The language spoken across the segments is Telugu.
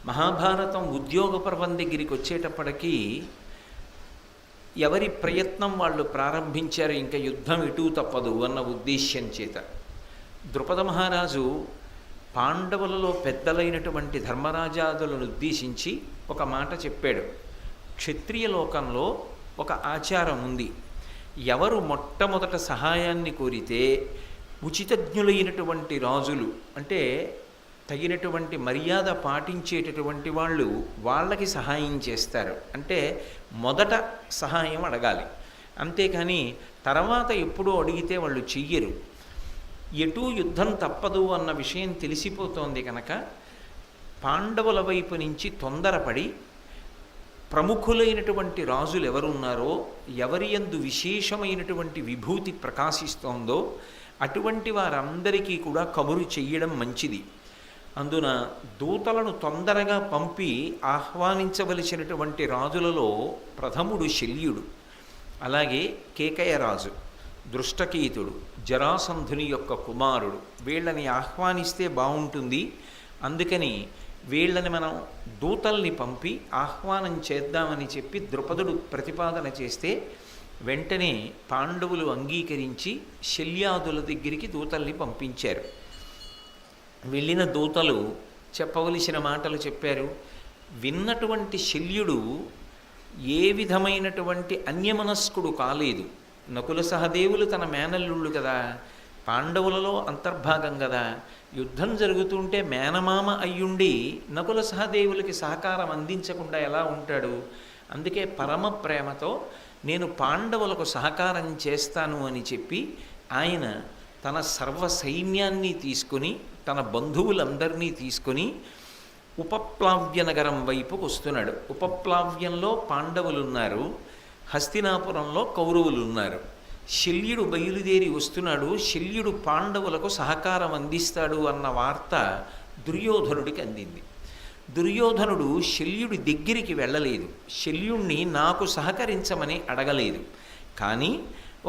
మహాభారతం ఉద్యోగ పర్వం దగ్గరికి వచ్చేటప్పటికీ ఎవరి ప్రయత్నం వాళ్ళు ప్రారంభించారు, ఇంకా యుద్ధం ఇటూ తప్పదు అన్న ఉద్దేశ్యం చేత ద్రుపద మహారాజు పాండవులలో పెద్దలైనటువంటి ధర్మరాజాదులను ఉద్దేశించి ఒక మాట చెప్పాడు. క్షత్రియ లోకంలో ఒక ఆచారం ఉంది. ఎవరు మొట్టమొదట సహాయాన్ని కోరితే ఉచితజ్ఞులైనటువంటి రాజులు, అంటే తగినటువంటి మర్యాద పాటించేటటువంటి వాళ్ళు వాళ్ళకి సహాయం చేస్తారు. అంటే మొదట సహాయం అడగాలి, అంతేకాని తర్వాత ఎప్పుడూ అడిగితే వాళ్ళు చెయ్యరు. ఎటూ యుద్ధం తప్పదు అన్న విషయం తెలిసిపోతోంది కనుక పాండవుల వైపు నుంచి తొందరపడి ప్రముఖులైనటువంటి రాజులు ఎవరున్నారో, ఎవరి యందు విశేషమైనటువంటి విభూతి ప్రకాశిస్తోందో అటువంటి వారందరికీ కూడా కబురు చెయ్యడం మంచిది. అందున దూతలను తొందరగా పంపి ఆహ్వానించవలసినటువంటి రాజులలో ప్రథముడు శల్యుడు, అలాగే కేకయరాజు, దృష్టకీతుడు, జరాసంధుని యొక్క కుమారుడు. వీళ్ళని ఆహ్వానిస్తే బాగుంటుంది. అందుకని వీళ్ళని మనం దూతల్ని పంపి ఆహ్వానం చేద్దామని చెప్పి ద్రుపదుడు ప్రతిపాదన చేస్తే వెంటనే పాండవులు అంగీకరించి శల్యాదుల దగ్గరికి దూతల్ని పంపించారు. వెళ్ళిన దూతలు చెప్పవలసిన మాటలు చెప్పారు. విన్నటువంటి శల్యుడు ఏ విధమైనటువంటి అన్యమనస్కుడు కాలేదు. నకుల సహదేవులు తన మేనల్లుళ్ళు కదా, పాండవులలో అంతర్భాగం కదా. యుద్ధం జరుగుతుంటే మేనమామ అయ్యుండి నకుల సహదేవులకి సహకారం అందించకుండా ఎలా ఉంటాడు? అందుకే పరమ ప్రేమతో నేను పాండవులకు సహకారం చేస్తాను అని చెప్పి ఆయన తన సర్వ సైన్యాన్ని తీసుకుని, తన బంధువులందరినీ తీసుకుని ఉపప్లావ్య నగరం వైపుకు వస్తున్నాడు. ఉపప్లావ్యంలో పాండవులు ఉన్నారు, హస్తినాపురంలో కౌరవులు ఉన్నారు. శల్యుడు బయలుదేరి వస్తున్నాడు. శల్యుడు పాండవులకు సహకారం అందిస్తాడు అన్న వార్త దుర్యోధనుడికి అందింది. దుర్యోధనుడు శల్యుడి దగ్గరికి వెళ్ళలేదు, శల్యుణ్ణి నాకు సహకరించమని అడగలేదు. కానీ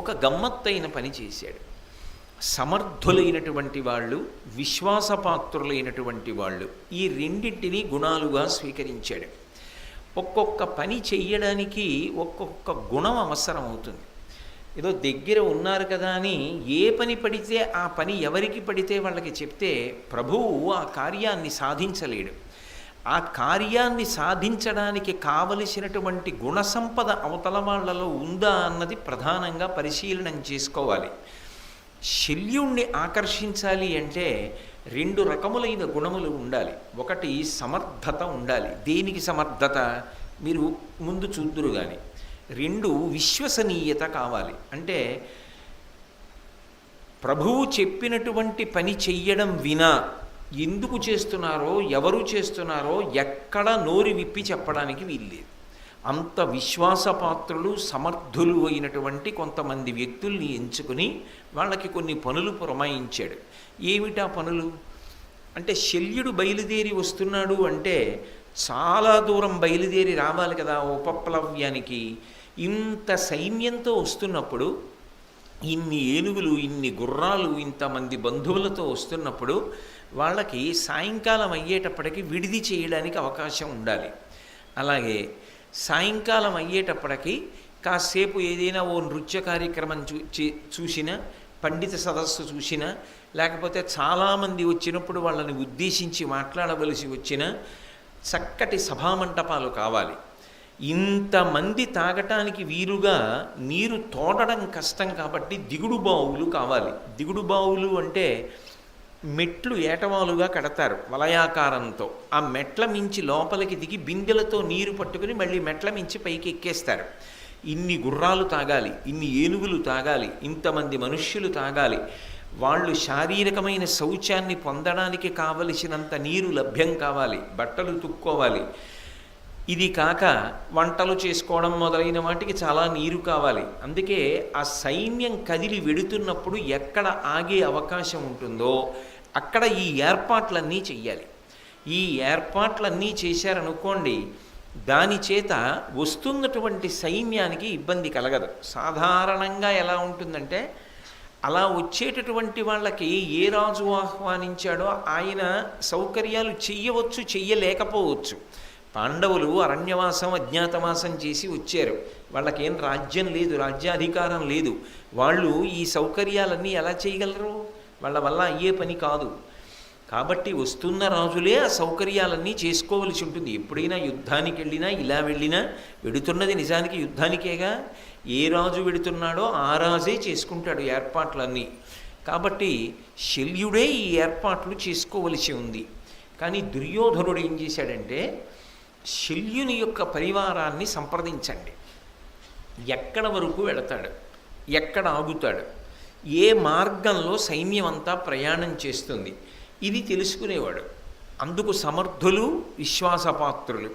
ఒక గమ్మత్తైన పని చేశాడు. సమర్థులైనటువంటి వాళ్ళు, విశ్వాసపాత్రులైనటువంటి వాళ్ళు, ఈ రెండింటినీ గుణాలుగా స్వీకరించాడు. ఒక్కొక్క పని చెయ్యడానికి ఒక్కొక్క గుణం అవసరం అవుతుంది. ఏదో దగ్గర ఉన్నారు కదా అని ఏ పని పడితే ఆ పని ఎవరికి పడితే వాళ్ళకి చెప్తే ప్రభువు ఆ కార్యాన్ని సాధించలేడు. ఆ కార్యాన్ని సాధించడానికి కావలసినటువంటి గుణసంపద అవతల వాళ్ళలో ఉందా అన్నది ప్రధానంగా పరిశీలనం చేసుకోవాలి. శల్యుణ్ణి ఆకర్షించాలి అంటే రెండు రకములైన గుణములు ఉండాలి. ఒకటి సమర్థత ఉండాలి. దేనికి సమర్థత మీరు ముందు చూద్దురు కానీ. రెండు, విశ్వసనీయత కావాలి. అంటే ప్రభువు చెప్పినటువంటి పని చెయ్యడం వినా ఎందుకు చేస్తున్నారో, ఎవరు చేస్తున్నారో ఎక్కడ నోరు విప్పి చెప్పడానికి వీల్లేదు. అంత విశ్వాసపాత్రులు, సమర్థులు అయినటువంటి కొంతమంది వ్యక్తుల్ని ఎంచుకుని వాళ్ళకి కొన్ని పనులు పురమాయించాడు. ఏమిటా పనులు అంటే, శల్యుడు బయలుదేరి వస్తున్నాడు అంటే చాలా దూరం బయలుదేరి రావాలి కదా ఉపప్లవ్యానికి. ఇంత సైన్యంతో వస్తున్నప్పుడు, ఇన్ని ఏనుగులు, ఇన్ని గుర్రాలు, ఇంతమంది బంధువులతో వస్తున్నప్పుడు వాళ్ళకి సాయంకాలం అయ్యేటప్పటికి విడిది చేయడానికి అవకాశం ఉండాలి. అలాగే సాయంకాలం అయ్యేటప్పటికి కాసేపు ఏదైనా ఓ నృత్య కార్యక్రమం చూసినా, పండిత సదస్సు చూసినా, లేకపోతే చాలామంది వచ్చినప్పుడు వాళ్ళని ఉద్దేశించి మాట్లాడవలసి వచ్చిన చక్కటి సభామంటపాలు కావాలి. ఇంతమంది తాగటానికి వీలుగా నీరు తోడడం కష్టం కాబట్టి దిగుడు బావులు కావాలి. దిగుడు బావులు అంటే మెట్లు ఏటవాలుగా కడతారు వలయాకారంతో. ఆ మెట్ల మించి లోపలికి దిగి బిందెలతో నీరు పట్టుకుని మళ్ళీ మెట్ల మించి పైకి ఎక్కేస్తారు. ఇన్ని గుర్రాలు తాగాలి, ఇన్ని ఏనుగులు తాగాలి, ఇంతమంది మనుష్యులు తాగాలి. వాళ్ళు శారీరకమైన శౌచాన్ని పొందడానికి కావలసినంత నీరు లభ్యం కావాలి, బట్టలు తుక్కోవాలి. ఇది కాక వంటలు చేసుకోవడం మొదలైన వాటికి చాలా నీరు కావాలి. అందుకే ఆ సైన్యం కదిలి వెడుతున్నప్పుడు ఎక్కడ ఆగే అవకాశం ఉంటుందో అక్కడ ఈ ఏర్పాట్లన్నీ చెయ్యాలి. ఈ ఏర్పాట్లన్నీ చేశారనుకోండి, దాని చేత వస్తున్నటువంటి సైన్యానికి ఇబ్బంది కలగదు. సాధారణంగా ఎలా ఉంటుందంటే, అలా వచ్చేటటువంటి వాళ్ళకి ఏ రాజు ఆహ్వానించాడో ఆయన సౌకర్యాలు చెయ్యవచ్చు, చెయ్యలేకపోవచ్చు. పాండవులు అరణ్యవాసం అజ్ఞాతవాసం చేసి వచ్చారు. వాళ్ళకేం రాజ్యం లేదు, రాజ్యాధికారం లేదు. వాళ్ళు ఈ సౌకర్యాలన్నీ ఎలా చేయగలరు? వాళ్ళ వల్ల అయ్యే పని కాదు. కాబట్టి వస్తున్న రాజులే ఆ సౌకర్యాలన్నీ చేసుకోవలసి ఉంటుంది. ఎప్పుడైనా యుద్ధానికి వెళ్ళినా ఇలా వెళ్ళినా వెడుతున్నది నిజానికి యుద్ధానికేగా. ఏ రాజు వెడుతున్నాడో ఆ రాజే చేసుకుంటాడు ఏర్పాట్లన్నీ. కాబట్టి శల్యుడే ఈ ఏర్పాట్లు చేసుకోవలసి ఉంది. కానీ దుర్యోధనుడు ఏం చేశాడంటే, శల్యుని యొక్క పరివారాన్ని సంప్రదించండి, ఎక్కడ వరకు వెళతాడు, ఎక్కడ ఆగుతాడు, ఏ మార్గంలో సైన్యం అంతా ప్రయాణం చేస్తుంది, ఇది తెలుసుకునేవాడు. అందుకు సమర్థులు, విశ్వాసపాత్రులు.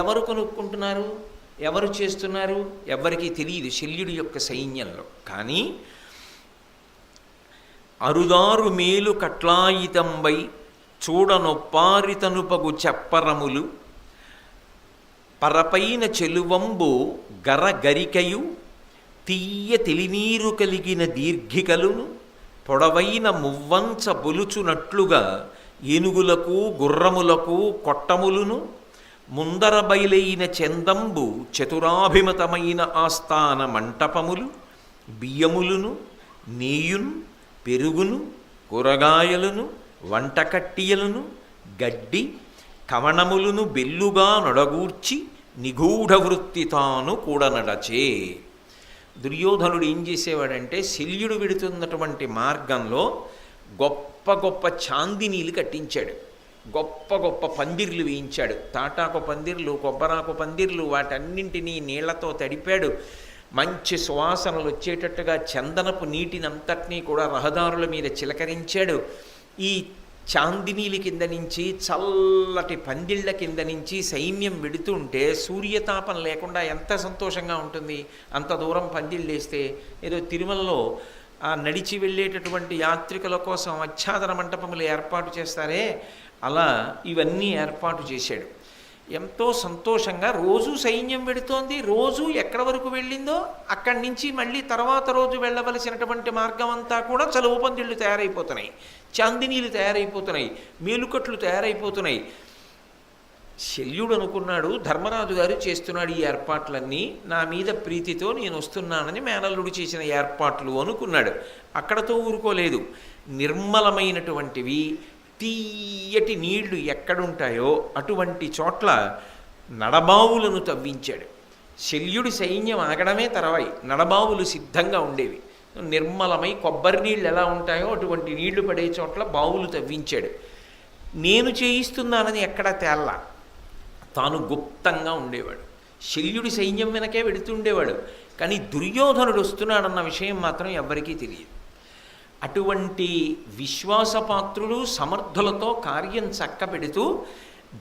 ఎవరు కొనుక్కుంటున్నారు, ఎవరు చేస్తున్నారు, ఎవరికి తెలియదు శల్యుడి యొక్క సైన్యంలో. కానీ అరుదారు మేలు కట్లాయితంబై చూడనొప్పారితనుపగు చెప్పరములు పరపైన చెలువంబు గరగరికయు తీయ తెలినీరు కలిగిన దీర్ఘికలును పొడవైన మువ్వంచ బొలుచునట్లుగా ఏనుగులకు గుర్రములకు కొట్టములును ముందర బయలైన చందంబు చతురాభిమతమైన ఆస్థాన మంటపములు బియ్యములును నేయును పెరుగును కూరగాయలను వంటకట్టియలను గడ్డి కవణములను బెల్లుగా నొడగూర్చి నిగూఢ వృత్తి తాను కూడనడచే. దుర్యోధనుడు ఏం చేసేవాడంటే, శల్యుడు వెడుతున్నటువంటి మార్గంలో గొప్ప గొప్ప చాందినీలు కట్టించాడు, గొప్ప గొప్ప పందిర్లు వేయించాడు. తాటాకు పందిర్లు, కొబ్బరాకు పందిర్లు, వాటన్నింటినీ నీళ్లతో తడిపాడు. మంచి సువాసనలు వచ్చేటట్టుగా చందనపు నీటినంతటినీ కూడా రహదారుల మీద చిలకరించాడు. ఈ చాందినీల కింద నుంచి, చల్లటి పందిళ్ళ కింద నుంచి సైన్యం వెడుతుంటే సూర్యతాపం లేకుండా ఎంత సంతోషంగా ఉంటుంది. అంత దూరం పందిళ్ళేస్తే ఏదో తిరుమలలో ఆ నడిచి వెళ్ళేటటువంటి యాత్రికుల కోసం ఆచ్ఛాదన మంటపములు ఏర్పాటు చేస్తారే, అలా ఇవన్నీ ఏర్పాటు చేశాడు. ఎంతో సంతోషంగా రోజు సైన్యం వెడుతోంది. రోజు ఎక్కడి వరకు వెళ్ళిందో అక్కడి నుంచి మళ్ళీ తర్వాత రోజు వెళ్ళవలసినటువంటి మార్గం అంతా కూడా చలువ పందిళ్ళు తయారైపోతున్నాయి, చాందినీలు తయారైపోతున్నాయి, మేలుకట్లు తయారైపోతున్నాయి. శల్యుడు అనుకున్నాడు, ధర్మరాజు గారు చేస్తున్నాడు ఈ ఏర్పాట్లన్నీ, నా మీద ప్రీతితో నేను వస్తున్నానని మేనల్లుడు చేసిన ఏర్పాట్లు అనుకున్నాడు. అక్కడతో ఊరుకోలేదు. నిర్మలమైనటువంటివి తీయటి నీళ్లు ఎక్కడుంటాయో అటువంటి చోట్ల నడబావులను తవ్వించాడు. శల్యుడి సైన్యం ఆగడమే తర్వాయి నడబావులు సిద్ధంగా ఉండేవి. నిర్మలమై కొబ్బరి నీళ్ళు ఎలా ఉంటాయో అటువంటి నీళ్లు పడే చోట్ల బావులు తవ్వించాడు. నేను చేయిస్తున్నానని ఎక్కడా తేల్లా, తాను గుప్తంగా ఉండేవాడు. శల్యుడి సైన్యం వెనకే వెడుతుండేవాడు. కానీ దుర్యోధనుడు వస్తున్నాడన్న విషయం మాత్రం ఎవ్వరికీ తెలియదు. అటువంటి విశ్వాసపాత్రులు సమర్థులతో కార్యం చక్కబెడుతూ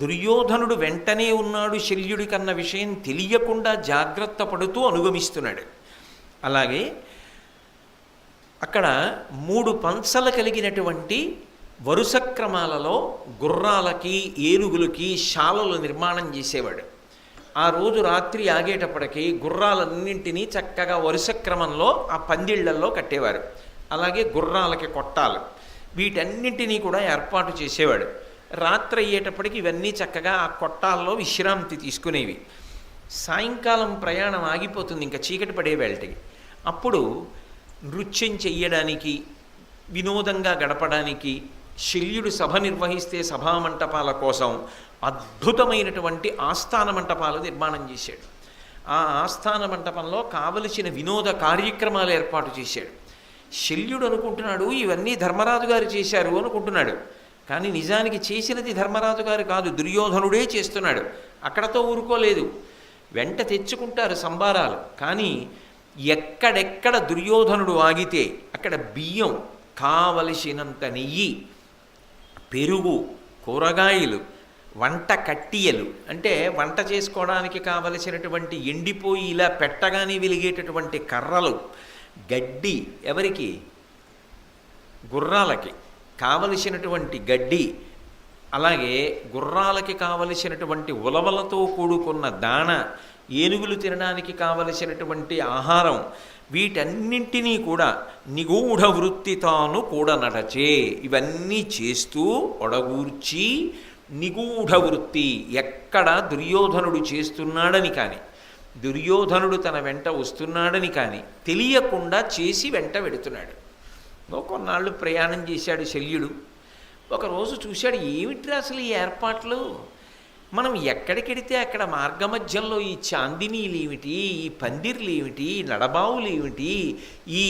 దుర్యోధనుడు వెంటనే ఉన్నాడు శల్యుడి కన్న విషయం తెలియకుండా జాగ్రత్త పడుతూ అనుగమిస్తున్నాడు. అలాగే అక్కడ 3 పంచలు కలిగినటువంటి వరుస క్రమాలలో గుర్రాలకి ఏనుగులకి శాలలు నిర్మాణం చేసేవాడు. ఆ రోజు రాత్రి ఆగేటప్పటికీ గుర్రాలన్నింటినీ చక్కగా వరుస క్రమంలో ఆ పందిళ్లల్లో కట్టేవారు. అలాగే గుర్రాలకి కొట్టాలు, వీటన్నింటినీ కూడా ఏర్పాటు చేసేవాడు. రాత్రి అయ్యేటప్పటికి ఇవన్నీ చక్కగా ఆ కొట్టాల్లో విశ్రాంతి తీసుకునేవి. సాయంకాలం ప్రయాణం ఆగిపోతుంది, ఇంకా చీకటి పడే వేళటికి. అప్పుడు నృత్యం చెయ్యడానికి, వినోదంగా గడపడానికి శల్యుడు సభ నిర్వహిస్తే సభామంటపాల కోసం అద్భుతమైనటువంటి ఆస్థాన మంటపాలు నిర్మాణం చేశాడు. ఆ ఆస్థాన మంటపంలో కావలసిన వినోద కార్యక్రమాలు ఏర్పాటు చేశాడు. శల్యుడు అనుకుంటున్నాడు ఇవన్నీ ధర్మరాజు గారు చేశారు అనుకుంటున్నాడు. కానీ నిజానికి చేసినది ధర్మరాజు గారు కాదు, దుర్యోధనుడే చేస్తున్నాడు. అక్కడతో ఊరుకోలేదు, వెంట తెచ్చుకుంటారు సంబారాలు. కానీ ఎక్కడెక్కడ దుర్యోధనుడు ఆగితే అక్కడ బియ్యం, కావలసినంత నెయ్యి, పెరుగు, కూరగాయలు, వంట కట్టియలు, అంటే వంట చేసుకోవడానికి కావలసినటువంటి ఎండిపోయి ఇలా పెట్టగానే వెలిగేటటువంటి కర్రలు, గడ్డి, ఎవరికి? గుర్రాలకి కావలసినటువంటి గడ్డి, అలాగే గుర్రాలకి కావలసినటువంటి ఉలవలతో కూడుకున్న దాణ, ఏనుగులు తినడానికి కావలసినటువంటి ఆహారం, వీటన్నింటినీ కూడా నిగూఢ వృత్తి తాను కూడా నడచే, ఇవన్నీ చేస్తూ ఒడగూర్చి నిగూఢ వృత్తి, ఎక్కడ దుర్యోధనుడు చేస్తున్నాడని కానీ దుర్యోధనుడు తన వెంట వస్తున్నాడని కానీ తెలియకుండా చేసి వెంట వెడుతున్నాడు. కొన్నాళ్ళు ప్రయాణం చేశాడు శల్యుడు. ఒకరోజు చూశాడు, ఏమిట్రా అసలు ఈ ఏర్పాట్లు, మనం ఎక్కడికెడితే అక్కడ మార్గమధ్యంలో ఈ చాందినీలు ఏమిటి, ఈ పందిర్లు ఏమిటి, నడబావులు ఏమిటి, ఈ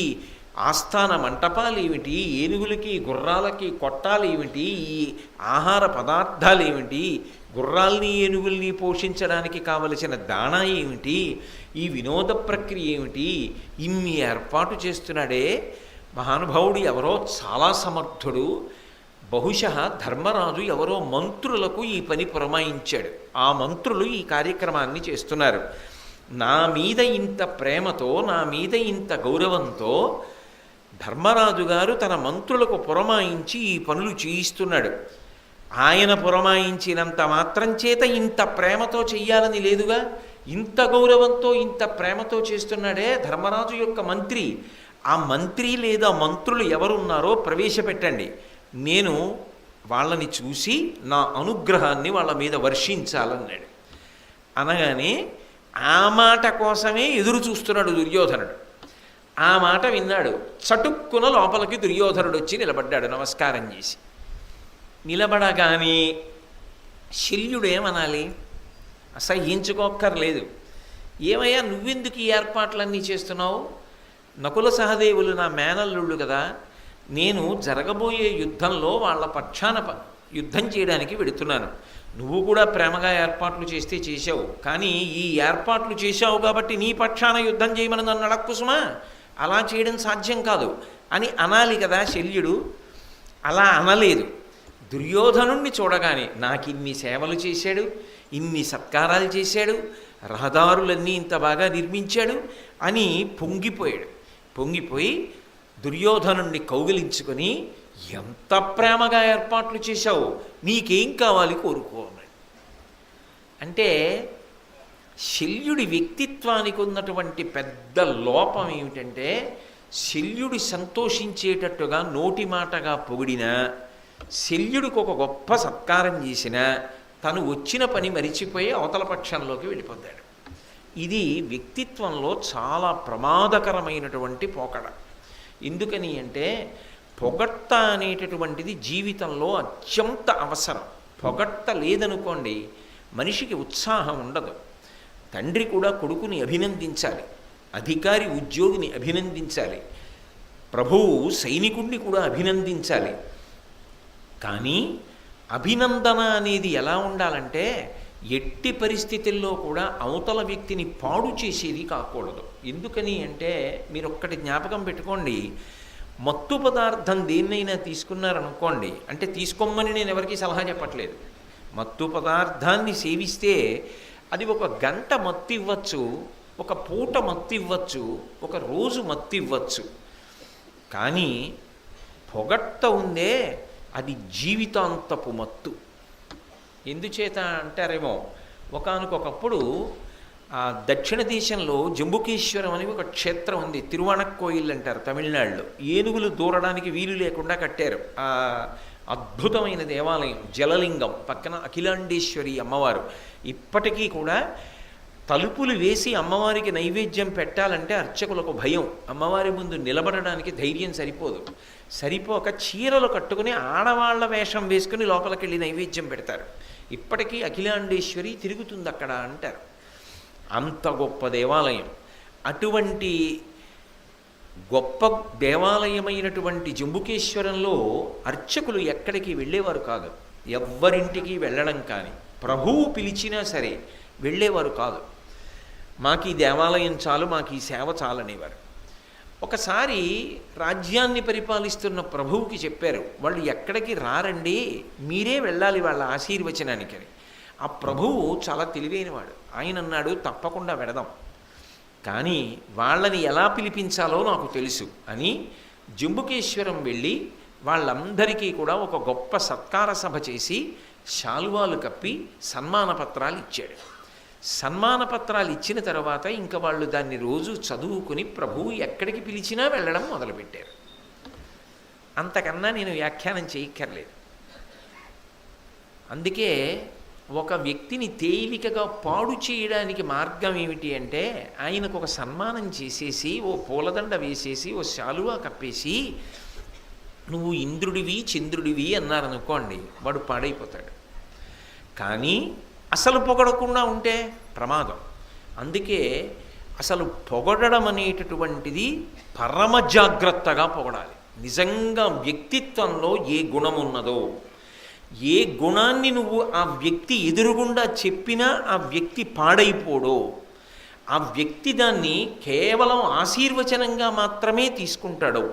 ఆస్థాన మంటపాలు ఏమిటి, ఏనుగులకి గుర్రాలకి కొట్టాలు ఏమిటి, ఈ ఆహార పదార్థాలు ఏమిటి, గుర్రాల్ని ఏనుగుల్ని పోషించడానికి కావలసిన దాణా ఏమిటి, ఈ వినోద ప్రక్రియ ఏమిటి, ఇన్ని ఏర్పాటు చేస్తున్నాడే మహానుభావుడు. ఎవరో చాలా సమర్థుడు, బహుశः ధర్మరాజు ఎవరో మంత్రులకు ఈ పని పురమాయించాడు. ఆ మంత్రులు ఈ కార్యక్రమాన్ని చేస్తున్నారు. నా మీద ఇంత ప్రేమతో, నా మీద ఇంత గౌరవంతో ధర్మరాజు గారు తన మంత్రులకు పురమాయించి ఈ పనులు చేయిస్తున్నాడు. ఆయన పురమాయించినంత మాత్రం చేత ఇంత ప్రేమతో చెయ్యాలని లేదుగా. ఇంత గౌరవంతో ఇంత ప్రేమతో చేస్తున్నాడే ధర్మరాజు యొక్క మంత్రి. ఆ మంత్రి లేదా మంత్రులు ఎవరున్నారో ప్రవేశపెట్టండి, నేను వాళ్ళని చూసి నా అనుగ్రహాన్ని వాళ్ళ మీద వర్షించాలన్నాడు. అనగానే ఆ మాట కోసమే ఎదురు చూస్తున్నాడు దుర్యోధనుడు. ఆ మాట విన్నాడు. చటుక్కున లోపలికి దుర్యోధనుడు వచ్చి నిలబడ్డాడు నమస్కారం చేసి. నిలబడగానే శల్యుడు ఏమనాలి, అసహ్యించుకోక్కర్లేదు. ఏమయ్యా నువ్వెందుకు ఈ ఏర్పాట్లన్నీ చేస్తున్నావు? నకుల సహదేవులు నా మేనల్లుళ్ళు కదా, నేను జరగబోయే యుద్ధంలో వాళ్ళ పక్షాన యుద్ధం చేయడానికి వెడుతున్నాను. నువ్వు కూడా ప్రేమగా ఏర్పాట్లు చేస్తే చేశావు, కానీ ఈ ఏర్పాట్లు చేశావు కాబట్టి నీ పక్షాన యుద్ధం చేయమని నన్ను అడక్కుసుమా, అలా చేయడం సాధ్యం కాదు అని అనాలి కదా శల్యుడు. అలా అనలేదు. దుర్యోధనుణ్ణి చూడగానే నాకు ఇన్ని సేవలు చేశాడు, ఇన్ని సత్కారాలు చేశాడు, రహదారులన్నీ ఇంత బాగా నిర్మించాడు అని పొంగిపోయాడు. పొంగిపోయి దుర్యోధనుణ్ణి కౌగిలించుకొని, ఎంత ప్రేమగా ఏర్పాట్లు చేశావు, నీకేం కావాలి కోరుకో అన్నాడు. అంటే శల్యుడి వ్యక్తిత్వానికి ఉన్నటువంటి పెద్ద లోపం ఏమిటంటే, శల్యుడి సంతోషించేటట్టుగా నోటి మాటగా పొగిడినా, శల్యుడికి ఒక గొప్ప సత్కారం చేసినా తను వచ్చిన పని మరిచిపోయి అవతల పక్షంలోకి వెళ్ళిపోతాడు. ఇది వ్యక్తిత్వంలో చాలా ప్రమాదకరమైనటువంటి పోకడ. ఎందుకని అంటే పొగడ్త అనేటటువంటిది జీవితంలో అత్యంత అవసరం. పొగడ్త లేదనుకోండి మనిషికి ఉత్సాహం ఉండదు. తండ్రి కూడా కొడుకుని అభినందించాలి, అధికారి ఉద్యోగిని అభినందించాలి, ప్రభువు సైనికుడిని కూడా అభినందించాలి. కానీ అభినందన అనేది ఎలా ఉండాలంటే ఎట్టి పరిస్థితుల్లో కూడా అవతల వ్యక్తిని పాడు చేసేది కాకూడదు. ఎందుకని అంటే మీరు ఒక్కటి జ్ఞాపకం పెట్టుకోండి, మత్తు పదార్థం దేన్నైనా తీసుకున్నారనుకోండి, అంటే తీసుకోమని నేను ఎవరికీ సలహా చెప్పట్లేదు. మత్తు పదార్థాన్ని సేవిస్తే అది ఒక గంట మత్తు ఇవ్వచ్చు, ఒక పూట మత్తు ఇవ్వచ్చు, ఒక రోజు మత్తు ఇవ్వచ్చు. కానీ పొగట్ట ఉందే అది జీవితాంతపు మత్తు. ఎందుచేత అంటారేమో, ఒకానొకప్పుడు దక్షిణ దేశంలో జంబుకేశ్వరం అని ఒక క్షేత్రం ఉంది, తిరువణక్కోయిల్ అంటారు తమిళనాడులో. ఏనుగులు దూరడానికి వీలు లేకుండా కట్టారు ఆ అద్భుతమైన దేవాలయం. జలలింగం పక్కన అఖిలాండేశ్వరి అమ్మవారు. ఇప్పటికీ కూడా తలుపులు వేసి అమ్మవారికి నైవేద్యం పెట్టాలంటే అర్చకులకు భయం, అమ్మవారి ముందు నిలబడడానికి ధైర్యం సరిపోక చీరలు కట్టుకుని ఆడవాళ్ల వేషం వేసుకుని లోపలికి వెళ్ళి నైవేద్యం పెడతారు. ఇప్పటికీ అఖిలాండేశ్వరి తిరుగుతుంది అక్కడ అంటారు. అంత గొప్ప దేవాలయం. అటువంటి గొప్ప దేవాలయమైనటువంటి జంబుకేశ్వరంలో అర్చకులు ఎక్కడికి వెళ్ళేవారు కాదు, ఎవ్వరింటికి వెళ్ళడం కానీ, ప్రభువు పిలిచినా సరే వెళ్ళేవారు కాదు. మాకు ఈ దేవాలయం చాలు, మాకు ఈ సేవ చాలనేవారు. ఒకసారి రాజ్యాన్ని పరిపాలిస్తున్న ప్రభువుకి చెప్పారు, వాళ్ళు ఎక్కడికి రారండి, మీరే వెళ్ళాలి వాళ్ళ ఆశీర్వచనానికని. ఆ ప్రభువు చాలా తెలివైనవాడు. ఆయన అన్నాడు, తప్పకుండా వెడదాం, కానీ వాళ్ళని ఎలా పిలిపించాలో నాకు తెలుసు అని జంబుకేశ్వరం వెళ్ళి వాళ్ళందరికీ కూడా ఒక గొప్ప సత్కార సభ చేసి శాలువాలు కప్పి సన్మాన పత్రాలు ఇచ్చాడు. సన్మాన పత్రాలు ఇచ్చిన తర్వాత ఇంకా వాళ్ళు దాన్ని రోజు చదువుకుని ప్రభువు ఎక్కడికి పిలిచినా వెళ్ళడం మొదలుపెట్టారు. అంతకన్నా నేను వ్యాఖ్యానం చేయక్కర్లేదు. అందుకే ఒక వ్యక్తిని తేలికగా పాడు చేయడానికి మార్గం ఏమిటి అంటే, ఆయనకు ఒక సన్మానం చేసేసి, ఓ పూలదండ వేసేసి, ఓ శాలువా కప్పేసి, నువ్వు ఇంద్రుడివి చంద్రుడివి అన్నారనుకోండి, వాడు పాడైపోతాడు. కానీ అసలు పొగడకుండా ఉంటే ప్రమాదం. అందుకే అసలు పొగడడం అనేటటువంటిది పరమ జాగ్రత్తగా పొగడాలి. నిజంగా వ్యక్తిత్వంలో ఏ గుణం ఉన్నదో, ఏ గుణాన్ని నువ్వు ఆ వ్యక్తి ఎదురుగుండా చెప్పినా ఆ వ్యక్తి పాడైపోడో, ఆ వ్యక్తి దాన్ని కేవలం ఆశీర్వచనంగా మాత్రమే తీసుకుంటాడో,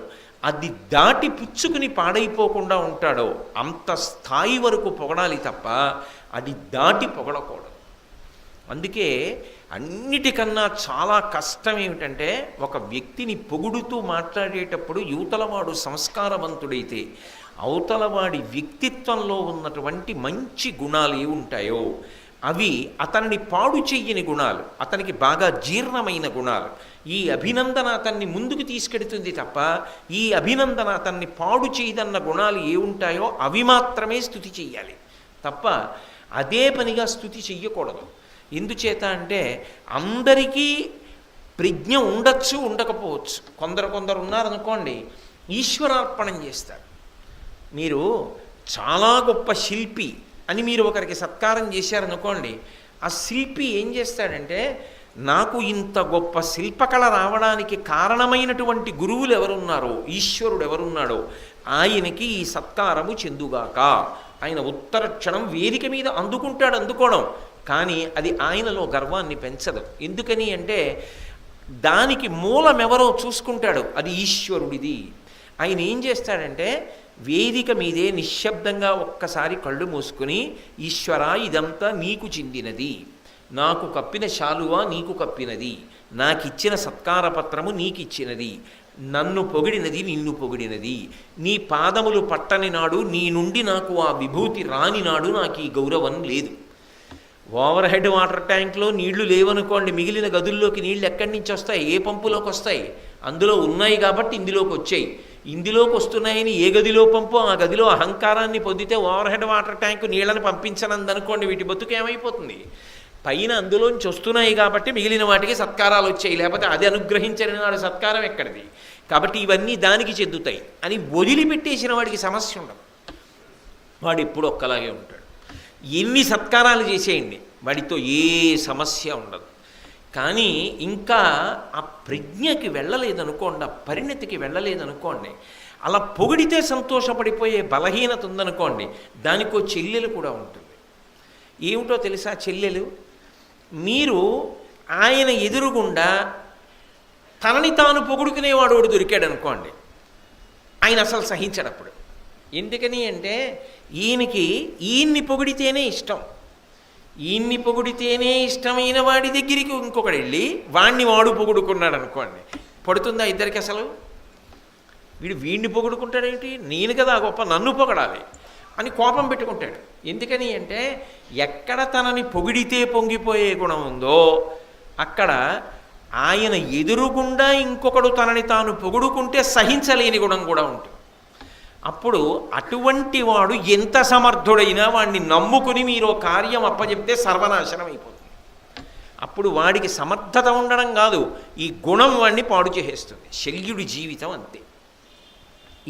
అది దాటి పుచ్చుకుని పాడైపోకుండా ఉంటాడో, అంత స్థాయి వరకు పొగడాలి తప్ప అది దాటి పొగడకూడదు. అందుకే అన్నిటికన్నా చాలా కష్టం ఏమిటంటే, ఒక వ్యక్తిని పొగుడుతూ మాట్లాడేటప్పుడు యువతలవాడు సంస్కారవంతుడైతే అవతలవాడి వ్యక్తిత్వంలో ఉన్నటువంటి మంచి గుణాలు ఏ ఉంటాయో అవి అతన్ని పాడు చెయ్యని గుణాలు, అతనికి బాగా జీర్ణమైన గుణాలు. ఈ అభినందన అతన్ని ముందుకు తీసుకెడుతుంది తప్ప ఈ అభినందన అతన్ని పాడు చేయదన్న గుణాలు ఏ ఉంటాయో అవి మాత్రమే స్తుతి చెయ్యాలి తప్ప అదే పనిగా స్తుతి చెయ్యకూడదు. ఎందుచేత అంటే అందరికీ ప్రజ్ఞ ఉండొచ్చు, ఉండకపోవచ్చు. కొందరు ఉన్నారనుకోండి, ఈశ్వరార్పణం చేస్తారు. మీరు చాలా గొప్ప శిల్పి అని మీరు ఒకరికి సత్కారం చేశారనుకోండి, ఆ శిల్పి ఏం చేస్తాడంటే, నాకు ఇంత గొప్ప శిల్పకళ రావడానికి కారణమైనటువంటి గురువులు ఎవరున్నారో, ఈశ్వరుడు ఎవరున్నాడో ఆయనకి ఈ సత్కారము చెందుగాక. ఆయన ఉత్తర క్షణం వేదిక మీద అందుకోవడం, కానీ అది ఆయనలో గర్వాన్ని పెంచదు. ఎందుకని అంటే దానికి మూలం ఎవరో చూసుకుంటాడు, అది ఈశ్వరుడిది. ఆయన ఏం చేస్తాడంటే వేదిక మీదే నిశ్శబ్దంగా ఒక్కసారి కళ్ళు మూసుకుని, ఈశ్వరా ఇదంతా నీకు చెందినది, నాకు కప్పిన శాలువా నీకు కప్పినది, నాకిచ్చిన సత్కార పత్రము నీకిచ్చినది, నన్ను పొగిడినది నిన్ను పొగిడినది, నీ పాదములు పట్టని నాడు, నీ నుండి నాకు ఆ విభూతి రాని నాడు నాకు ఈ గౌరవం లేదు. ఓవర్ హెడ్ వాటర్ ట్యాంక్లో నీళ్లు లేవనుకోండి, మిగిలిన గదుల్లోకి నీళ్ళు ఎక్కడి నుంచి వస్తాయి? ఏ పంపులోకి వస్తాయి? అందులో ఉన్నాయి కాబట్టి ఇందులోకి వచ్చాయి. ఇందులోకి వస్తున్నాయని ఏ గదిలో పంపు, ఆ గదిలో అహంకారాన్ని పొందితే ఓవర్ హెడ్ వాటర్ ట్యాంకు నీళ్ళని పంపించనందనుకోండి, వీటి బతుకు ఏమైపోతుంది? పైన అందులోంచి వస్తున్నాయి కాబట్టి మిగిలిన వాటికి సత్కారాలు వచ్చాయి, లేకపోతే అది అనుగ్రహించని నాడు సత్కారం ఎక్కడిది? కాబట్టి ఇవన్నీ దానికి చెందుతాయి అని వదిలిపెట్టేసిన వాడికి సమస్య ఉండదు. వాడు ఎప్పుడు ఒక్కలాగే ఉంటాడు. ఎన్ని సత్కారాలు చేసేయండి, వాడితో ఏ సమస్య ఉండదు. కానీ ఇంకా ఆ ప్రజ్ఞకి వెళ్ళలేదనుకోండి, ఆ పరిణతికి వెళ్ళలేదనుకోండి, అలా పొగిడితే సంతోషపడిపోయే బలహీనత ఉందనుకోండి, దానికో చెల్లెలు కూడా ఉంటుంది. ఏమిటో తెలుసా చెల్లెలు? మీరు ఆయన ఎదురుగుండా తనని తాను పొగుడుకునేవాడు ఒకడు దొరికాడు అనుకోండి, ఆయన అసలు సహించడప్పుడు. ఎందుకని అంటే ఈయన్ని పొగిడితేనే ఇష్టం, ఈయన్ని పొగిడితేనే ఇష్టమైన వాడి దగ్గరికి ఇంకొకడు వెళ్ళి వాడు పొగుడుకున్నాడు అనుకోండి, పడుతుందా ఇద్దరికి? అసలు వీడిని పొగుడుకుంటాడేంటి, నేను కదా గొప్ప, నన్ను పొగడాలి అని కోపం పెట్టుకుంటాడు. ఎందుకని అంటే ఎక్కడ తనని పొగిడితే పొంగిపోయే గుణం ఉందో అక్కడ ఆయన ఎదురుగుండా ఇంకొకడు తనని తాను పొగుడుకుంటే సహించలేని గుణం కూడా ఉంటుంది. అప్పుడు అటువంటి వాడు ఎంత సమర్థుడైనా వాడిని నమ్ముకుని మీరు కార్యం అప్పచెప్తే సర్వనాశనం అయిపోతుంది. అప్పుడు వాడికి సమర్థత ఉండడం కాదు, ఈ గుణం వాడిని పాడు చేసేస్తుంది. శల్యుడి జీవితం అంతే.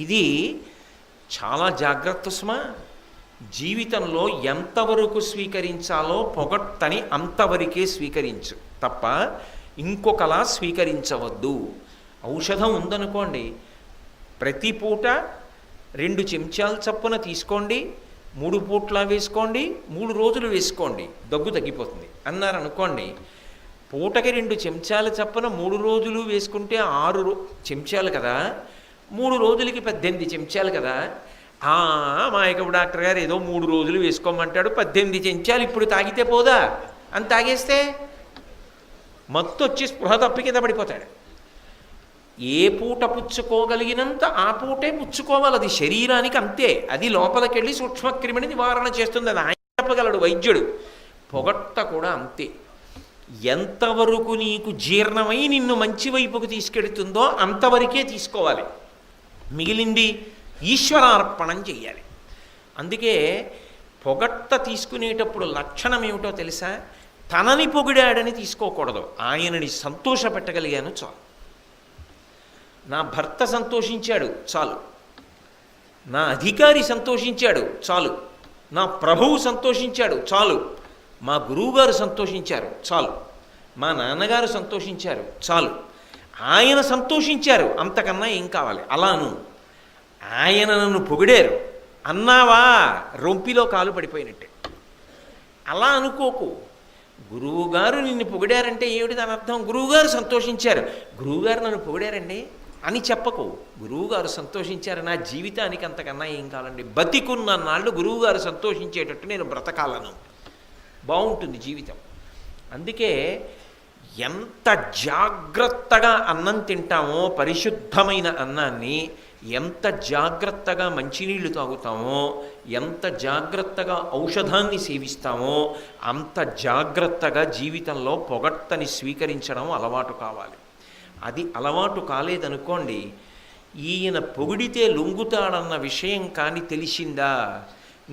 ఇది చాలా జాగ్రత్త సుమా. జీవితంలో ఎంతవరకు స్వీకరించాలో పొగట్టని అంతవరకే స్వీకరించు తప్ప ఇంకొకలా స్వీకరించవద్దు. ఔషధం ఉందనుకోండి, ప్రతి పూట 2 చెంచాలు చప్పున తీసుకోండి, 3 పూట్లా వేసుకోండి, 3 రోజులు వేసుకోండి, దగ్గు తగ్గిపోతుంది అన్నారనుకోండి. పూటకి 2 చెంచాలు చప్పున 3 రోజులు వేసుకుంటే 6 చెంచాలు కదా, 3 రోజులకి 18 చెంచాలు కదా. మాయకపు డాక్టర్ గారు ఏదో 3 రోజులు వేసుకోమంటాడు, 18 చెంచాలు ఇప్పుడు తాగితే పోదా అని తాగేస్తే మత్తు వచ్చి స్పృహ తప్పి కింద పడిపోతాడు. ఏ పూట పుచ్చుకోగలిగినంత ఆ పూటే పుచ్చుకోవాలి. అది శరీరానికి అంతే. అది లోపలికెళ్ళి సూక్ష్మక్రిమిని నివారణ చేస్తుంది. అది ఆయన చెప్పగలడు వైద్యుడు. పొగట్ట కూడా అంతే. ఎంతవరకు నీకు జీర్ణమై నిన్ను మంచి వైపుకు తీసుకెడుతుందో అంతవరకే తీసుకోవాలి, మిగిలింది ఈశ్వరార్పణం చెయ్యాలి. అందుకే పొగట్ట తీసుకునేటప్పుడు లక్షణం ఏమిటో తెలుసా? తనని పొగిడాడని తీసుకోకూడదు, ఆయనని సంతోషపెట్టగలిగాను చాలు. నా భర్త సంతోషించాడు చాలు, నా అధికారి సంతోషించాడు చాలు, నా ప్రభువు సంతోషించాడు చాలు, మా గురువుగారు సంతోషించారు చాలు, మా నాన్నగారు సంతోషించారు చాలు, ఆయన సంతోషించారు, అంతకన్నా ఏం కావాలి? అలాను ఆయన నన్ను పొగిడారు అన్నావా, రొంపిలో కాలు పడిపోయినట్టే. అలా అనుకోకు. గురువుగారు నిన్ను పొగిడారంటే ఏమిటి దాని అర్థం? గురువుగారు సంతోషించారు, గురువుగారు నన్ను పొగిడారండి అని చెప్పకు. గురువుగారు సంతోషించారు, నా జీవితానికి అంతకన్నా ఏం కావాలండి? బతికున్న నాళ్ళు గురువుగారు సంతోషించేటట్టు నేను బ్రతకాలను, బాగుంటుంది జీవితం. అందుకే ఎంత జాగ్రత్తగా అన్నం తింటామో, పరిశుద్ధమైన అన్నాన్ని, ఎంత జాగ్రత్తగా మంచినీళ్ళు తాగుతామో, ఎంత జాగ్రత్తగా ఔషధాన్ని సేవిస్తామో, అంత జాగ్రత్తగా జీవితంలో పొగట్టని స్వీకరించడం అలవాటు కావాలి. అది అలవాటు కాలేదనుకోండి, ఈయన పొగిడితే లొంగుతాడన్న విషయం కానీ తెలిసిందా,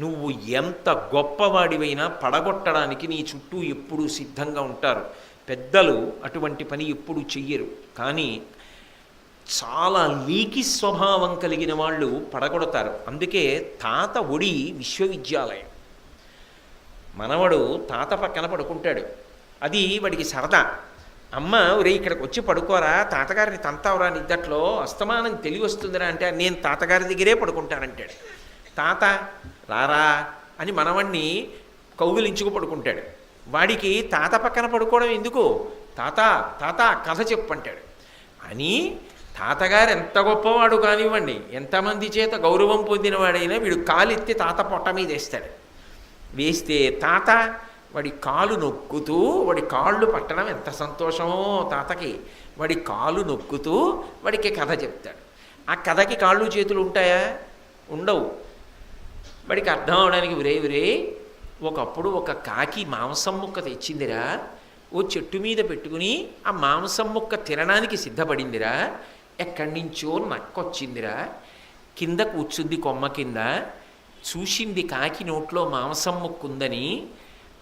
నువ్వు ఎంత గొప్పవాడివైనా పడగొట్టడానికి నీ చుట్టూ ఎప్పుడూ సిద్ధంగా ఉంటారు. పెద్దలు అటువంటి పని ఎప్పుడూ చెయ్యరు, కానీ చాలా లీకి స్వభావం కలిగిన వాళ్ళు పడగొడతారు. అందుకే తాత ఒడి విశ్వవిద్యాలయం. మనవడు తాత పక్కన పడుకుంటాడు, అది వాడికి సరదా. అమ్మ ఒరే ఇక్కడికి వచ్చి పడుకోరా, తాతగారిని తంతావరా, నిద్దట్లో అస్తమానం తెలివి వస్తుందిరా అంటే, నేను తాతగారి దగ్గరే పడుకుంటానంటాడు. తాత రారా అని మనవణ్ణి కౌగిలించుకు పడుకుంటాడు. వాడికి తాత పక్కన పడుకోవడం ఎందుకు? తాత తాత కథ చెప్పంటాడు అని. తాతగారు ఎంత గొప్పవాడు కానివ్వండి, ఎంతమంది చేత గౌరవం పొందినవాడైనా వీడు కాలెత్తి తాత పొట్ట మీద వేస్తాడు. వేస్తే తాత వాడి కాలు నొక్కుతూ, వాడి కాళ్ళు పట్టడం ఎంత సంతోషమో తాతకి, వాడి కాలు నొక్కుతూ వాడికి కథ చెప్తాడు. ఆ కథకి కాళ్ళు చేతులు ఉంటాయా? ఉండవు. వాడికి అర్థం అవడానికి విరే ఒకప్పుడు ఒక కాకి మాంసం ముక్క తెచ్చిందిరా, ఓ చెట్టు మీద పెట్టుకుని ఆ మాంసం ముక్క తినడానికి సిద్ధపడిందిరా, ఎక్కడి నుంచో నక్కొచ్చిందిరా, కింద కూర్చుంది కొమ్మ కింద, చూసింది కాకి నోట్లో మాంసం ముక్క ఉందని,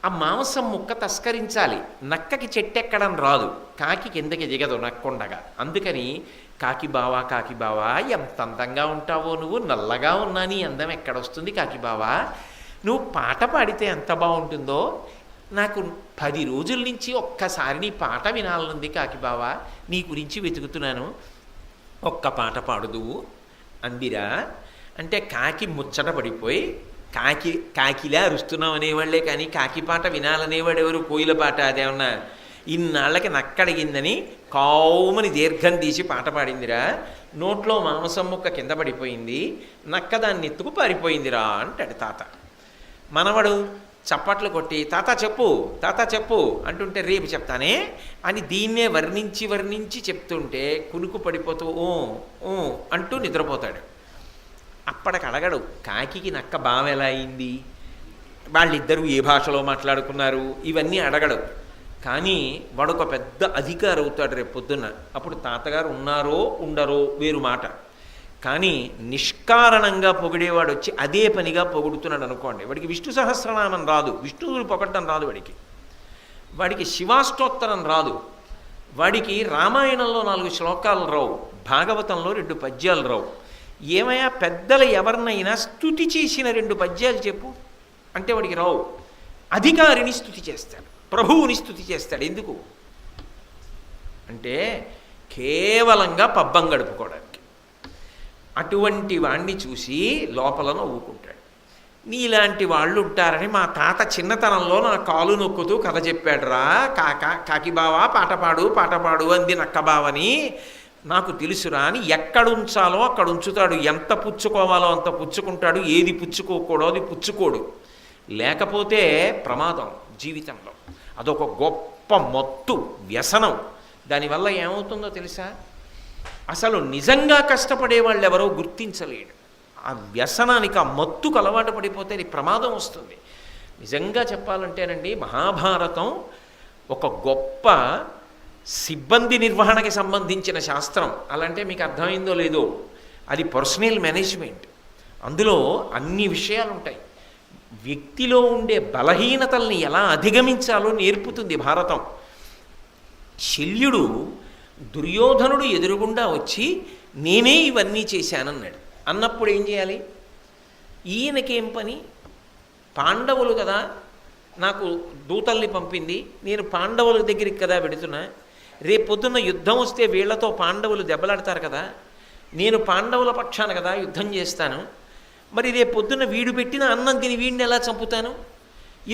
ఆ మాంసం ముక్క తస్కరించాలి. నక్కకి చెట్టెక్కడం రాదు, కాకి కిందకి దిగదు నక్కుండగా. అందుకని కాకి బావా ఎంత అందంగా ఉంటావో నువ్వు, నల్లగా ఉన్నా నీ అందం ఎక్కడొస్తుంది కాకి బావా, నువ్వు పాట పాడితే ఎంత బాగుంటుందో, నాకు 10 రోజుల నుంచి ఒక్కసారి నీ పాట వినాలనుంది కాకి బావా, నీ గురించి వెతుకుతున్నాను, ఒక్క పాట పాడుదువు అందిరా అంటే కాకి ముచ్చట పడిపోయి, కాకిలా అరుస్తున్నాం అనేవాళ్లే కానీ కాకి పాట వినాలనేవాడు ఎవరు? కోయిల పాట అదేమన్నా ఇన్నాళ్ళకి నక్కడిగిందని కావుమని దీర్ఘం తీసి పాట పాడిందిరా, నోట్లో మాంసం ముక్క కింద పడిపోయింది, నక్క దాన్ని ఎత్తుకు పారిపోయిందిరా అంటాడు తాత. మనవడు చప్పట్లు కొట్టి తాత చెప్పు అంటుంటే రేపు చెప్తానే అని దీన్నే వర్ణించి చెప్తుంటే కునుకు పడిపోతూ ఓ అంటూ నిద్రపోతాడు. అప్పటికి అడగడు కాకి నక్క బావ ఎలా అయింది, వాళ్ళిద్దరూ ఏ భాషలో మాట్లాడుకున్నారు, ఇవన్నీ అడగడు. కానీ వాడొక పెద్ద అధికారి అవుతాడు రేపు పొద్దున్న. అప్పుడు తాతగారు ఉన్నారో ఉండరో వేరు మాట, కానీ నిష్కారణంగా పొగిడేవాడు వచ్చి అదే పనిగా పొగుడుతున్నాడు అనుకోండి, వాడికి విష్ణు సహస్రనామం రాదు, విష్ణువుని పొగట్టడం రాదు, వాడికి శివాష్టోత్తరం రాదు, వాడికి రామాయణంలో 4 శ్లోకాలు రావు, భాగవతంలో 2 పద్యాలు రావు. ఏమయ్యా పెద్దలు ఎవరినైనా స్తుతి చేసిన 2 పద్యాలు చెప్పు అంటే వాడికి రావు. అధికారిని స్తుతి చేస్తాడు, ప్రభువుని స్తుతి చేస్తాడు. ఎందుకు అంటే కేవలంగా పబ్బం గడుపుకోవడానికి. అటువంటి వాణ్ణి చూసి లోపల నవ్వుకుంటాడు. నీలాంటి వాళ్ళు ఉంటారని మా తాత చిన్నతనంలో నా కాలు నొక్కుతూ కథ చెప్పాడురా, కాకి బావా పాట పాడు అంది నక్కబావని నాకు తెలుసురా అని. ఎక్కడుంచాలో అక్కడ ఉంచుతాడు, ఎంత పుచ్చుకోవాలో అంత పుచ్చుకుంటాడు, ఏది పుచ్చుకోకూడదో అది పుచ్చుకోడు. లేకపోతే ప్రమాదం జీవితంలో. అదొక గొప్ప మత్తు, వ్యసనం. దానివల్ల ఏమవుతుందో తెలుసా? అసలు నిజంగా కష్టపడే వాళ్ళు ఎవరో గుర్తించలేడు. ఆ వ్యసనానికి, ఆ మత్తుకు అలవాటు పడిపోతే అది ప్రమాదం వస్తుంది. నిజంగా చెప్పాలంటేనండి, మహాభారతం ఒక గొప్ప సిబ్బంది నిర్వహణకి సంబంధించిన శాస్త్రం. అలాంటే మీకు అర్థమైందో లేదో, అది పర్సనల్ మేనేజ్మెంట్. అందులో అన్ని విషయాలు ఉంటాయి. వ్యక్తిలో ఉండే బలహీనతల్ని ఎలా అధిగమించాలో నేర్పుతుంది భారతం. శల్యుడు దుర్యోధనుడు ఎదురుగుండా వచ్చి నేనే ఇవన్నీ చేశానన్నాడు. అన్నప్పుడు ఏం చేయాలి? ఈయనకేం పని? పాండవులు కదా నాకు దూతల్ని పంపింది, నేను పాండవుల దగ్గరికి కదా పెడుతున్నా. రేపొద్దున్న యుద్ధం వస్తే వీళ్లతో పాండవులు దెబ్బలాడతారు కదా, నేను పాండవుల పక్షాన కదా యుద్ధం చేస్తాను. మరి రేపొద్దున్న వీడు పెట్టిన అన్నం తిని వీడిని ఎలా చంపుతాను?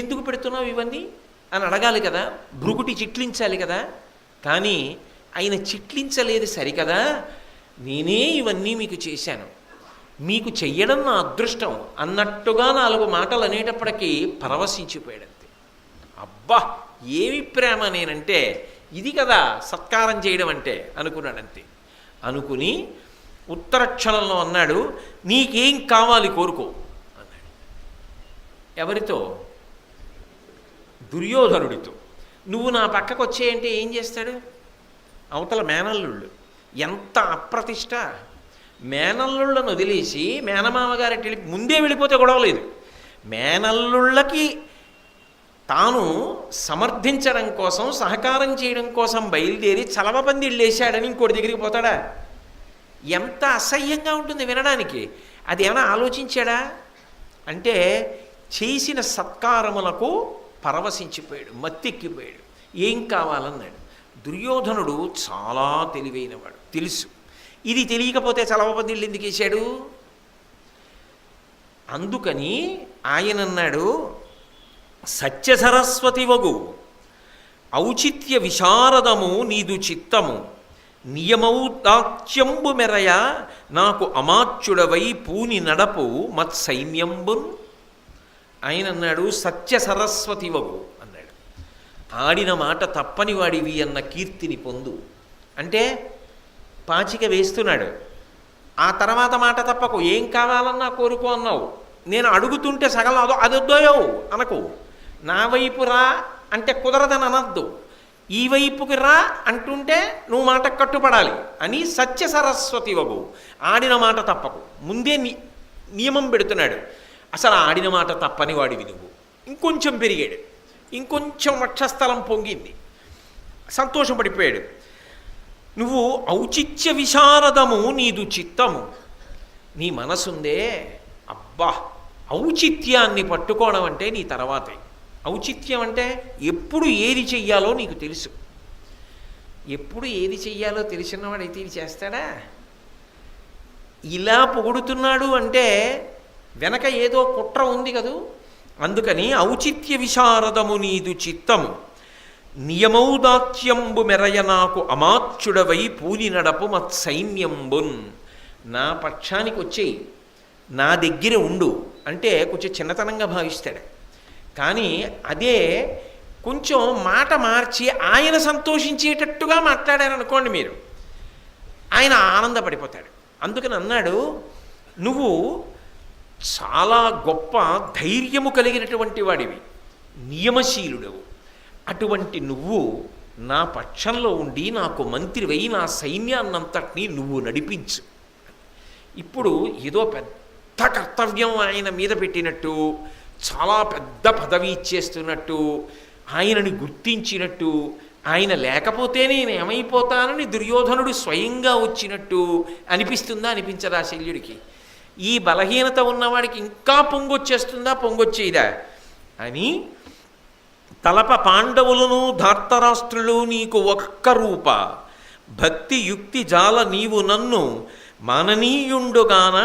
ఎందుకు పెడుతున్నావు ఇవన్నీ అని అడగాలి కదా, భృగుటి చిట్లించాలి కదా. కానీ ఆయన చిట్లించలేదు సరికదా, నేనే ఇవన్నీ మీకు చేశాను, మీకు చెయ్యడం నా అదృష్టం అన్నట్టుగా 4 మాటలు అనేటప్పటికీ పరవశించిపోయాడంతే. అబ్బా ఏమి ప్రేమ నేనంటే ఇది కదా సత్కారం చేయడం అంటే అనుకున్నాడంతే. అనుకుని ఉత్తర క్షణంలో అన్నాడు, నీకేం కావాలి కోరుకో అన్నాడు. ఎవరితో? దుర్యోధనుడితో. నువ్వు నా పక్కకు వచ్చేయంటే ఏం చేస్తాడు? అవతల మేనల్లుళ్ళు. ఎంత అప్రతిష్ట! మేనల్లుళ్ళను వదిలేసి మేనమామగారి ముందే వెళ్ళిపోతే గొడవలేదు. మేనల్లుళ్ళకి తాను సమర్థించడం కోసం, సహకారం చేయడం కోసం బయలుదేరి చలవపందిళ్ళు వేశాడని ఇంకోటి దగ్గరికి పోతాడా? ఎంత అసహ్యంగా ఉంటుంది వినడానికి. అది ఏమైనా ఆలోచించాడా? అంటే చేసిన సత్కారములకు పరవశించిపోయాడు, మత్తెక్కిపోయాడు. ఏం కావాలన్నాడు. దుర్యోధనుడు చాలా తెలివైనవాడు, తెలుసు. ఇది తెలియకపోతే చలవపందిళ్ళు ఎందుకు వేశాడు? అందుకని ఆయన అన్నాడు, సత్యసరస్వతి వగు ఔచిత్య విశారదము నీదు చిత్తము, నియమౌదాత్యంబు మెరయ నాకు అమాత్యుడవై పూని నడపు మత్సైన్యంబున్. ఆయన అన్నాడు, సత్య సరస్వతి వగు అన్నాడు. ఆడిన మాట తప్పని వాడివి అన్న కీర్తిని పొందు. అంటే పాచిక వేస్తున్నాడు. ఆ తర్వాత మాట తప్పకు, ఏం కావాలన్నా కోరుకో అన్నావు, నేను అడుగుతుంటే సగం అదొద్దోయో అనకు, నా వైపు రా అంటే కుదరదని అనద్దు, ఈ వైపుకి రా అంటుంటే నువ్వు మాటకు కట్టుపడాలి అని సత్య సరస్వతి వగు. ఆడిన మాట తప్పకు. ముందే నియమం పెడుతున్నాడు. అసలు ఆడిన మాట తప్పని వాడివి నువ్వు. ఇంకొంచెం పెరిగాడు, ఇంకొంచెం వక్షస్థలం పొంగింది, సంతోషపడిపోయాడు. నువ్వు ఔచిత్య విశారదము నీదు చిత్తము, నీ మనసుందే. అబ్బా ఔచిత్యాన్ని పట్టుకోవడం అంటే నీ తర్వాతే. ఔచిత్యం అంటే ఎప్పుడు ఏది చెయ్యాలో నీకు తెలుసు. ఎప్పుడు ఏది చెయ్యాలో తెలిసినవాడైతే ఇది చేస్తాడా? ఇలా పొగుడుతున్నాడు అంటే వెనక ఏదో కుట్ర ఉంది కదూ. అందుకని ఔచిత్య విశారదము నీదు చిత్తము, నియమౌదాత్యంబు మెరయ నాకు అమాత్యుడవై పూని నడపు మత్సైన్యంబున్. నా పక్షానికి వచ్చేయి, నా దగ్గర ఉండు అంటే కొంచెం చిన్నతనంగా భావిస్తాడు. కానీ అదే కొంచెం మాట మార్చి ఆయన సంతోషించేటట్టుగా మాట్లాడారనుకోండి మీరు, ఆయన ఆనందపడిపోతాడు. అందుకని అన్నాడు, నువ్వు చాలా గొప్ప ధైర్యము కలిగినటువంటి వాడివి, నియమశీలుడవు. అటువంటి నువ్వు నా పక్షంలో ఉండి నాకు మంత్రివై నా సైన్యాన్నంతటినీ నువ్వు నడిపించు. ఇప్పుడు ఏదో పెద్ద కర్తవ్యం ఆయన మీద పెట్టినట్టు, చాలా పెద్ద పదవి ఇచ్చేస్తున్నట్టు, ఆయనని గుర్తించినట్టు, ఆయన లేకపోతే నేను ఏమైపోతానని దుర్యోధనుడు స్వయంగా వచ్చినట్టు అనిపిస్తుందా? అనిపించదా శల్యుడికి? ఈ బలహీనత ఉన్నవాడికి ఇంకా పొంగొచ్చేస్తుందా? పొంగొచ్చేదా అని తలప పాండవులను ధార్తరాష్ట్రులు నీకు ఒక్క రూప, భక్తి యుక్తి జాల నీవు నన్ను మాననీయుండుగాన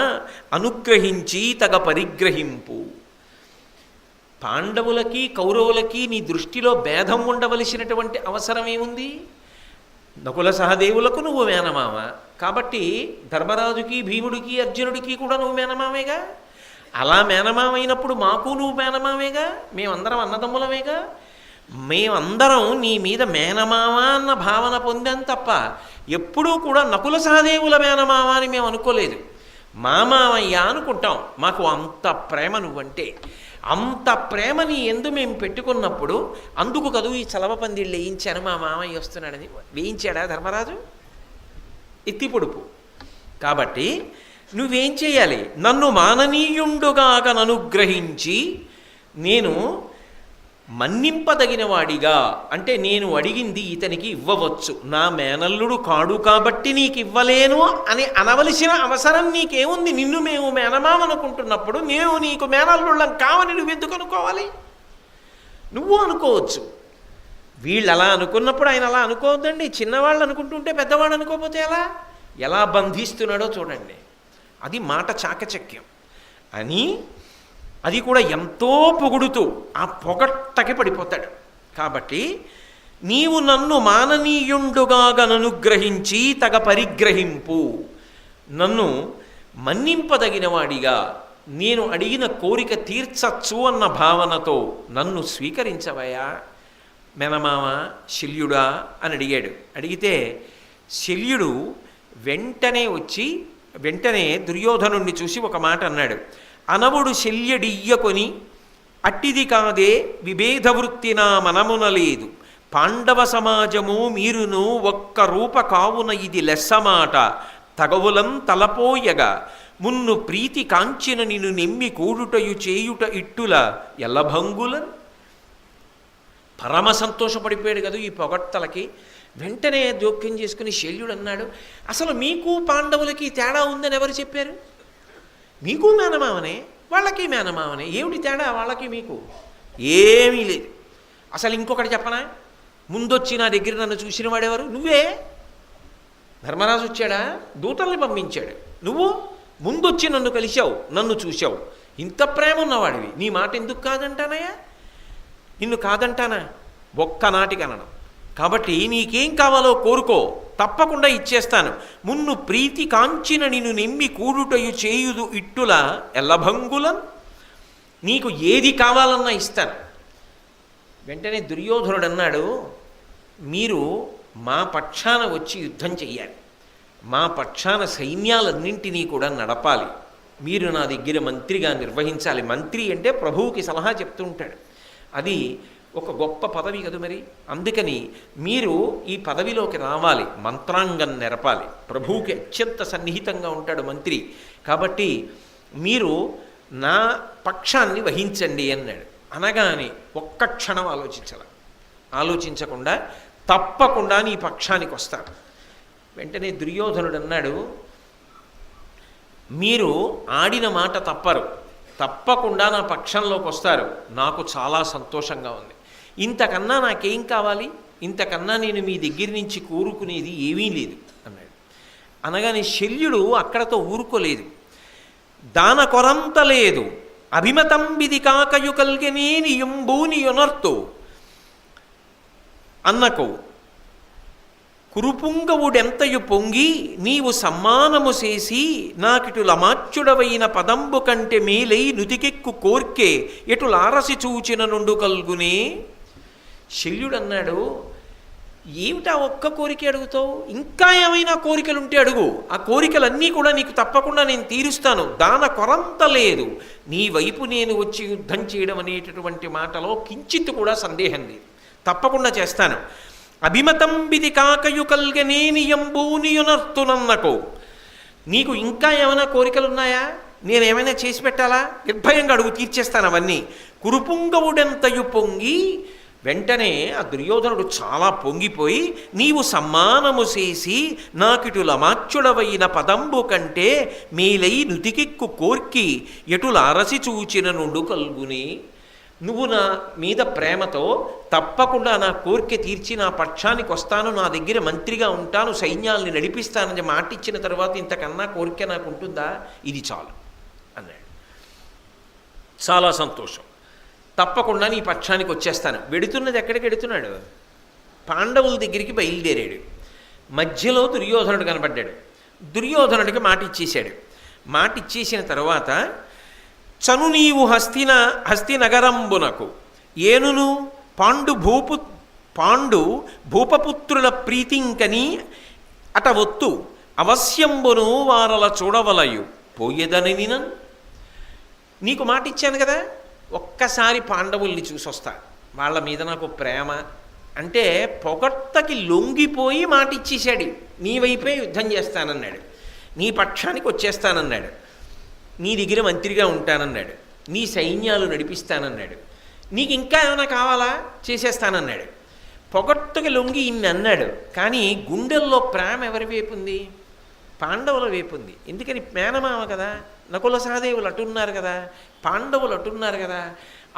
అనుగ్రహించి తగ పరిగ్రహింపు. పాండవులకి కౌరవులకి నీ దృష్టిలో భేదం ఉండవలసినటువంటి అవసరం ఏముంది? నకుల సహదేవులకు నువ్వు మేనమామ కాబట్టి ధర్మరాజుకి భీముడికి అర్జునుడికి కూడా నువ్వు మేనమామేగా. అలా మేనమామైనప్పుడు మాకు నువ్వు మేనమామేగా, మేమందరం అన్నదమ్ములమేగా. మేమందరం నీ మీద మేనమామ అన్న భావన పొందాం తప్ప ఎప్పుడూ కూడా నకుల సహదేవుల మేనమామ అని మేము అనుకోలేదు. మామయ్య అనుకుంటాం, మాకు అంత ప్రేమ నువ్వంటే. అంత ప్రేమని ఎందు మేము పెట్టుకున్నప్పుడు అందుకు కదూ ఈ చలవ పందిళ్ళు వేయించాను, మా మామయ్య వస్తున్నాడని. వేయించాడా ధర్మరాజు? ఎత్తి పొడుపు. కాబట్టి నువ్వేం చేయాలి? నన్ను మాననీయుండుగాక అనుగ్రహించి నేను మన్నింపదగిన వాడిగా, అంటే నేను అడిగింది ఇతనికి ఇవ్వవచ్చు, నా మేనల్లుడు కాడు కాబట్టి నీకు ఇవ్వలేను అని అనవలసిన అవసరం నీకేముంది? నిన్ను మేము మేనమామనుకుంటున్నప్పుడు నేను నీకు మేనల్లుళ్ళం కావని నువ్వు ఎందుకు అనుకోవాలి? నువ్వు అనుకోవచ్చు. వీళ్ళు అలా అనుకున్నప్పుడు ఆయన అలా అనుకోవద్దండి. చిన్నవాళ్ళు అనుకుంటుంటే పెద్దవాడు అనుకోకపోతే ఎలా బంధిస్తున్నాడో చూడండి. అది మాట చాకచక్యం అని, అది కూడా ఎంతో పొగుడుతూ ఆ పొగట్టకి పడిపోతాడు. కాబట్టి నీవు నన్ను మాననీయుండుగాగననుగ్రహించి తగ పరిగ్రహింపు, నన్ను మన్నింపదగిన వాడిగా, నేను అడిగిన కోరిక తీర్చచ్చు అన్న భావనతో నన్ను స్వీకరించవయా మేనమామ శల్యుడా అని అడిగాడు. అడిగితే శల్యుడు వెంటనే దుర్యోధనుణ్ణి చూసి ఒక మాట అన్నాడు. అనవుడు శల్యడియ్యకొని అట్టిది కాదే విభేద వృత్తి నా మనమున లేదు, పాండవ సమాజము మీరును ఒక్క రూప కావున ఇది లెస్సమాట, తగవులం తలపోయగా మున్ను ప్రీతి కాంచిన నిన్ను నెమ్మి కూడుటయు చేయుట ఇట్టుల ఎల్లభంగుల. పరమ సంతోషపడిపోయాడు కదా ఈ పొగట్టలకి. వెంటనే జోక్యం చేసుకుని శల్యుడు అన్నాడు, అసలు మీకు పాండవులకి తేడా ఉందని ఎవరు చెప్పారు? మీకు మేనమామనే, వాళ్ళకి మేనమామనే, ఏమిటి తేడా వాళ్ళకి మీకు? ఏమీ లేదు. అసలు ఇంకొకటి చెప్పనా, ముందొచ్చి నా దగ్గర నన్ను చూసిన వాడెవరు? నువ్వే. ధర్మరాజు వచ్చాడా? దూతల్ని పంపించాడు. నువ్వు ముందొచ్చి నన్ను కలిశావు, నన్ను చూశావు. ఇంత ప్రేమ ఉన్నవాడివి, నీ మాట ఎందుకు కాదంటానయ్యా? నిన్ను కాదంటానా? ఒక్కనాటికి అనను. కాబట్టి నీకేం కావాలో కోరుకో, తప్పకుండా ఇచ్చేస్తాను. మున్ను ప్రీతి కాంచిన నిన్ను నిమ్మి కూడుటయు చేయుదు ఇట్టుల ఎల్లభంగులం. నీకు ఏది కావాలన్నా ఇస్తాను. వెంటనే దుర్యోధనుడు అన్నాడు, మీరు మా పక్షాన వచ్చి యుద్ధం చెయ్యాలి, మా పక్షాన సైన్యాలన్నింటినీ కూడా నడపాలి, మీరు నా దగ్గర మంత్రిగా నిర్వహించాలి. మంత్రి అంటే ప్రభువుకి సలహా చెప్తూ ఉంటాడు. అది ఒక గొప్ప పదవి కదా మరి. అందుకని మీరు ఈ పదవిలోకి రావాలి, మంత్రాంగం నెరపాలి. ప్రభువుకి అత్యంత సన్నిహితంగా ఉంటాడు మంత్రి. కాబట్టి మీరు నా పక్షాన్ని వహించండి అన్నాడు. అనగానే ఒక్క క్షణం ఆలోచించకుండా తప్పకుండా నీ పక్షానికి వస్తాను. వెంటనే దుర్యోధనుడు అన్నాడు, మీరు ఆడిన మాట తప్పరు, తప్పకుండా నా పక్షంలోకి వస్తారు. నాకు చాలా సంతోషంగా ఉంది. ఇంతకన్నా నాకేం కావాలి? ఇంతకన్నా నేను మీ దగ్గర నుంచి కోరుకునేది ఏమీ లేదు అన్నాడు. అనగానే శల్యుడు అక్కడతో ఊరుకోలేదు. దాన కొరంత లేదు అభిమతంబిది కాకయు కల్గెనేని యుంబూని యొనర్తో అన్నకు కురుపుంగవుడెంతయు పొంగి నీవు సమ్మానము చేసి నాకిటులమాచ్యుడవైన పదంబు కంటే మేలై నుతికెక్కు కోర్కే ఎటులారసి చూచిన నుండు కల్గునే. శల్యుడన్నాడు, ఏమిటా ఒక్క కోరిక అడుగుతావు? ఇంకా ఏమైనా కోరికలుంటే అడుగు, ఆ కోరికలన్నీ కూడా నీకు తప్పకుండా నేను తీరుస్తాను. దాన కొరంత లేదు. నీ వైపు నేను వచ్చి యుద్ధం చేయడం అనేటటువంటి మాటలో కించిత్ కూడా సందేహం లేదు, తప్పకుండా చేస్తాను. అభిమతంబిది కాకయు కల్గనేనియంబూనియునర్తునన్నకో. నీకు ఇంకా ఏమైనా కోరికలున్నాయా? నేనేమైనా చేసి పెట్టాలా? నిర్భయంగా అడుగు, తీర్చేస్తాను అవన్నీ. కురుపుంగవుడెంతయు పొంగి, వెంటనే ఆ దుర్యోధనుడు చాలా పొంగిపోయి, నీవు సమ్మానము చేసి నాకిటులమాచ్యుడవైన పదంబు కంటే మేలై నుతికెక్కు కోర్కి ఎటులారసి చూచిన నుండు కల్గుని. నువ్వు నా మీద ప్రేమతో తప్పకుండా నా కోరిక తీర్చి నా పక్షానికి వస్తాను, నా దగ్గర మంత్రిగా ఉంటాను, సైన్యాల్ని నడిపిస్తానని మాటిచ్చిన తర్వాత ఇంతకన్నా కోరిక నాకు ఉంటుందా? ఇది చాలు అన్నాడు. చాలా సంతోషం, తప్పకుండా నీ పక్షానికి వచ్చేస్తాను. వెడుతున్నది ఎక్కడికి వెడుతున్నాడు? పాండవుల దగ్గరికి బయలుదేరాడు. మధ్యలో దుర్యోధనుడు కనబడ్డాడు. దుర్యోధనుడికి మాట ఇచ్చేశాడు. మాట ఇచ్చేసిన తర్వాత, చను నీవు హస్తి నగరంబునకు ఏనును పాండు భూపపుత్రుల ప్రీతింకని అట ఒత్తు అవశ్యంబును వారల చూడవలయు పోయేదని నీకు మాట ఇచ్చాను కదా, ఒక్కసారి పాండవుల్ని చూసొస్తా, వాళ్ళ మీద నాకు ప్రేమ అంటే పొగడ్తకి లొంగిపోయి మాట ఇచ్చేశాడు. నీ వైపే యుద్ధం చేస్తానన్నాడు, నీ పక్షానికి వచ్చేస్తానన్నాడు, నీ దగ్గర మంత్రిగా ఉంటానన్నాడు, నీ సైన్యాలు నడిపిస్తానన్నాడు, నీకు ఇంకా ఏమైనా కావాలా చేసేస్తానన్నాడు. పొగట్టుకి లొంగి ఇన్ని అన్నాడు. కానీ గుండెల్లో ప్రేమ ఎవరి వైపు ఉంది? పాండవుల వైపు ఉంది. ఎందుకని? మేనమామ కదా, నకుల సహదేవులు అటున్నారు కదా, పాండవులు అటున్నారు కదా.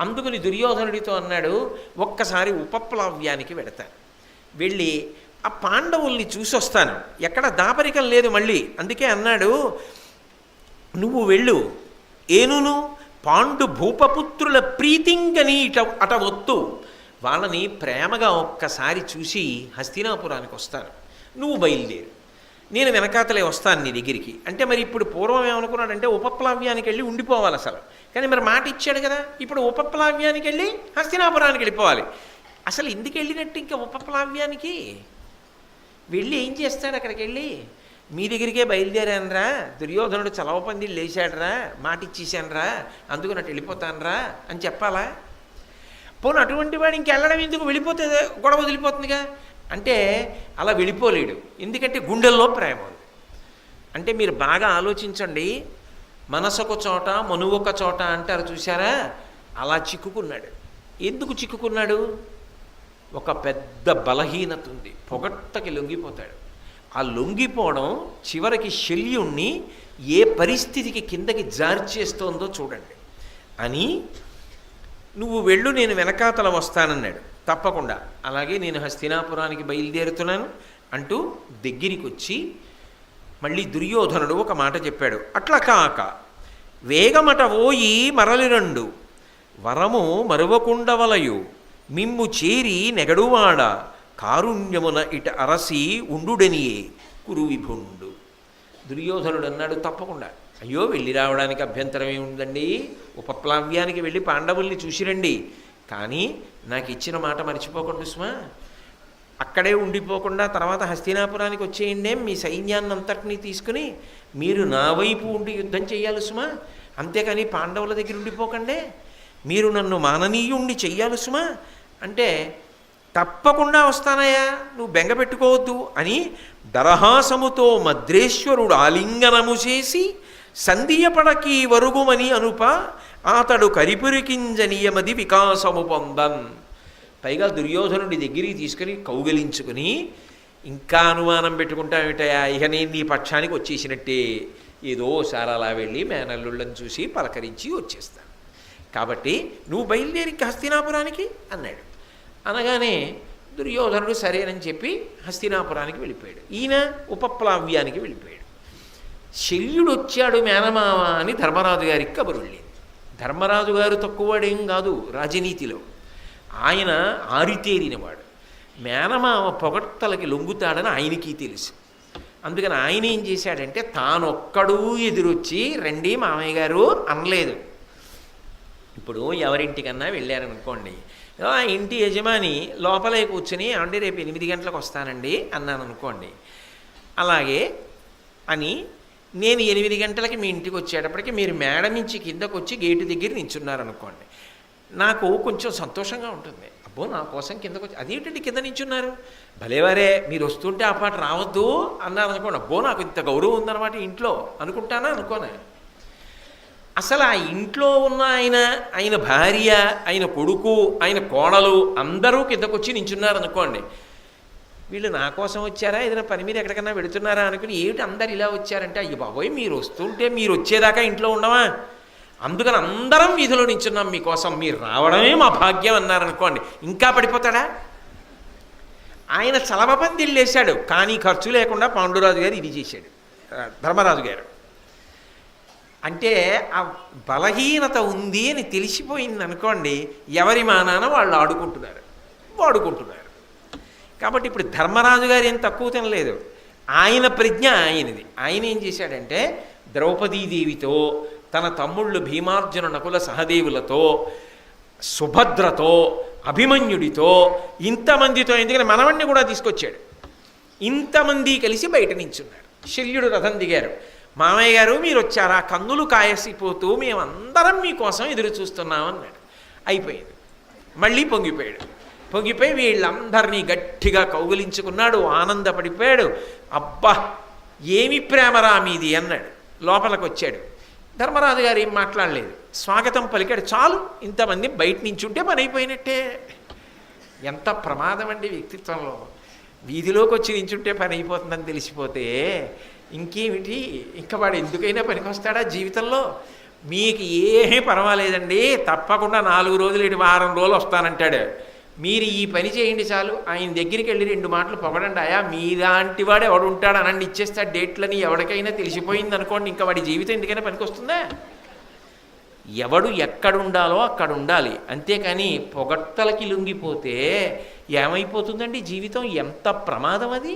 అందుకని దుర్యోధనుడితో అన్నాడు, ఒక్కసారి ఉపప్లవ్యానికి వెడతాను, వెళ్ళి ఆ పాండవుల్ని చూసొస్తాను, ఎక్కడ దాపరికం లేదు మళ్ళీ. అందుకే అన్నాడు, నువ్వు వెళ్ళు, ఏనును పాండు భూపపుత్రుల ప్రీతింగని అట ఒత్తు, వాళ్ళని ప్రేమగా ఒక్కసారి చూసి హస్తినాపురానికి వస్తాను, నువ్వు బయలుదేరు, నేను వెనకాతలే వస్తాను నీ దగ్గరికి. అంటే మరి ఇప్పుడు పూర్వం ఏమనుకున్నాడంటే ఉపప్లవ్యానికి వెళ్ళి ఉండిపోవాలి అసలు. కానీ మరి మాట ఇచ్చాడు కదా, ఇప్పుడు ఉపప్లవ్యానికి వెళ్ళి హస్తినాపురానికి వెళ్ళిపోవాలి. అసలు ఎందుకు వెళ్ళినట్టు ఇంకా ఉపప్లవ్యానికి వెళ్ళి ఏం చేస్తాడు? అక్కడికి వెళ్ళి మీ దగ్గరికే బయలుదేరానరా, దుర్యోధనుడు చలవపందిళ్ళు లేచాడరా, మాట ఇచ్చేసానరా, అందుకు నట్టు వెళ్ళిపోతానరా అని చెప్పాలా? పోను అటువంటి వాడు ఇంకెళ్ళడం ఎందుకు? వెళ్ళిపోతే గొడవ వదిలిపోతుందిగా. అంటే అలా వెళ్ళిపోలేడు, ఎందుకంటే గుండెల్లో ప్రేమ ఉంది. అంటే మీరు బాగా ఆలోచించండి, మనసొక చోట మనువొక చోట అంటారు చూసారా, అలా చిక్కుకున్నాడు. ఎందుకు చిక్కుకున్నాడు? ఒక పెద్ద బలహీనత ఉంది, పొగట్టకి లొంగిపోతాడు. ఆ లొంగిపోవడం చివరికి శల్యుణ్ణి ఏ పరిస్థితికి కిందకి జార్చేస్తోందో చూడండి అని, నువ్వు వెళ్ళు, నేను వెనకాతల వస్తానన్నాడు. తప్పకుండా, అలాగే నేను హస్తినాపురానికి బయలుదేరుతున్నాను అంటూ దగ్గరికి వచ్చి మళ్ళీ దుర్యోధనుడు ఒక మాట చెప్పాడు. అట్లా కాక వేగమట ఓయి మరలిరండు, వరము మరువకుండవలయు, మిమ్ము చేరి నెగడువాడ, కారుణ్యమున ఇట అరసి ఉండుడనియే కురు విభుండు. దుర్యోధనుడు అన్నాడు, తప్పకుండా, అయ్యో వెళ్ళి రావడానికి అభ్యంతరం ఏముందండి, ఉపప్లవ్యానికి వెళ్ళి పాండవుల్ని చూసిరండి, కానీ నాకు ఇచ్చిన మాట మర్చిపోకుండా సుమా, అక్కడే ఉండిపోకుండా తర్వాత హస్తినాపురానికి వచ్చేయండి, మీ సైన్యాన్ని అంతటినీ తీసుకుని మీరు నా వైపు ఉండి యుద్ధం చేయాలి సుమా, అంతేకాని పాండవుల దగ్గర ఉండిపోకండే, మీరు నన్ను మాననీయుణ్ణి చెయ్యాలి సుమా అంటే, తప్పకుండా వస్తానయ్యా, నువ్వు బెంగ పెట్టుకోవద్దు అని దరహాసముతో మద్రేశ్వరుడు ఆలింగనము చేసి సంధియపడకి వరుగుమని అనుప, అతడు కరిపురికింజనీయమది వికాసము పొందన్. పైగా దుర్యోధనుడి దగ్గరికి తీసుకుని కౌగలించుకుని, ఇంకా అనుమానం పెట్టుకుంటామేటయా, ఇక నేను నీ పక్షానికి వచ్చేసినట్టే, ఏదో సారాలా వెళ్ళి మేనల్లుళ్ళని చూసి పలకరించి వచ్చేస్తాను, కాబట్టి నువ్వు బయలుదేరి హస్తినాపురానికి అన్నాడు. అనగానే దుర్యోధనుడు సరేనని చెప్పి హస్తినాపురానికి వెళ్ళిపోయాడు. ఈయన ఉపప్లవ్యానికి వెళ్ళిపోయాడు. శల్యుడు వచ్చాడు మేనమామ అని ధర్మరాజు గారికి కబురు వెళ్ళింది. ధర్మరాజు గారు తక్కువవాడేం కాదు రాజనీతిలో, ఆయన ఆరితేరినవాడు. మేనమామ పొగడ్తలకి లొంగుతాడని ఆయనకి తెలుసు. అందుకని ఆయన ఏం చేశాడంటే, తానొక్కడూ ఎదురొచ్చి రండి మామయ్య గారు అనలేదు. ఇప్పుడు ఎవరింటికన్నా వెళ్ళారనుకోండి, ఆ ఇంటి యజమాని లోపలే కూర్చుని, అంటే రేపు 8 గంటలకు వస్తానండి అన్నాను అనుకోండి, అలాగే అని నేను 8 గంటలకి మీ ఇంటికి వచ్చేటప్పటికి మీరు మేడ నుంచి కిందకు వచ్చి గేటు దగ్గర నించున్నారనుకోండి, నాకు కొంచెం సంతోషంగా ఉంటుంది. అబ్బో నా కోసం కిందకు వచ్చి, అదేంటండి కింద నించున్నారు, భలేవారే మీరు వస్తుంటే ఆ పాట రావద్దు అన్నారు అనుకోండి, అబ్బో నాకు ఇంత గౌరవం ఉందన్నమాట ఇంట్లో అనుకుంటానా అనుకోనా? అసలు ఆ ఇంట్లో ఉన్న ఆయన భార్య, ఆయన కొడుకు, ఆయన కోడలు అందరూ కిందకు వచ్చి నించున్నారనుకోండి, వీళ్ళు నా కోసం వచ్చారా, ఏదైనా పని మీద ఎక్కడికన్నా వెళుతున్నారా అనుకుని, ఏమిటి అందరు ఇలా వచ్చారంటే, అయ్యి బాబోయ్ మీరు వస్తుంటే మీరు వచ్చేదాకా ఇంట్లో ఉండవా, అందుకని అందరం వీధిలో నించున్నాం మీకోసం, మీరు రావడమే మా భాగ్యం అన్నారనుకోండి, ఇంకా పడిపోతాడా? ఆయన చలవపందిళ్ళు వేశాడు, కానీ ఖర్చు లేకుండా పాండురాజు గారు ఇది చేశాడు, ధర్మరాజు గారు. అంటే ఆ బలహీనత ఉంది అని తెలిసిపోయింది అనుకోండి, ఎవరి మానాన వాళ్ళు ఆడుకుంటున్నారు, వాడుకుంటున్నారు. కాబట్టి ఇప్పుడు ధర్మరాజు గారు ఏం తక్కువ తినలేదు, ఆయన ప్రజ్ఞ ఆయనది. ఆయన ఏం చేశాడంటే, ద్రౌపదీదేవితో, తన తమ్ముళ్ళు భీమార్జున నకుల సహదేవులతో, సుభద్రతో, అభిమన్యుడితో, ఇంతమందితో, ఎందుకంటే మనవణ్ణి కూడా తీసుకొచ్చాడు, ఇంతమంది కలిసి బయట నించున్నారు. శల్యుడు రథం దిగారు, మామయ్య గారు మీరు వచ్చారా, కన్నులు కాయసిపోతూ మేమందరం మీకోసం ఎదురు చూస్తున్నామన్నాడు. అయిపోయింది. మళ్ళీ పొంగిపోయాడు. పొంగిపోయి వీళ్ళందరినీ గట్టిగా కౌగిలించుకున్నాడు, ఆనందపడిపోయాడు. అబ్బా ఏమి ప్రేమరా మీది అన్నాడు. లోపలికి వచ్చాడు. ధర్మరాజు గారు ఏం మాట్లాడలేదు, స్వాగతం పలికాడు. చాలు, ఇంతమంది బయట నించుంటే పని అయిపోయినట్టే. ఎంత ప్రమాదం అండి వ్యక్తిత్వంలో. వీధిలోకి వచ్చి నించుంటే పని అయిపోతుందని తెలిసిపోతే ఇంకేమిటి, ఇంకా వాడు ఎందుకైనా పనికొస్తాడా జీవితంలో? మీకు ఏమీ పర్వాలేదండి, తప్పకుండా 4 రోజులు ఇటు వారం రోజులు వస్తానంటాడు. మీరు ఈ పని చేయండి చాలు. ఆయన దగ్గరికి వెళ్ళి 2 మాటలు పొగడండి. అయా మీలాంటి వాడు ఎవడు ఉంటాడు అనండి, ఇచ్చేస్తాడు డేట్లని. ఎవరికైనా తెలిసిపోయింది అనుకోండి, ఇంకా వాడి జీవితం ఎందుకైనా పనికొస్తుందా? ఎవడు ఎక్కడుండాలో అక్కడ ఉండాలి, అంతేకాని పొగట్టలకి లొంగిపోతే ఏమైపోతుందండి జీవితం? ఎంత ప్రమాదం అది.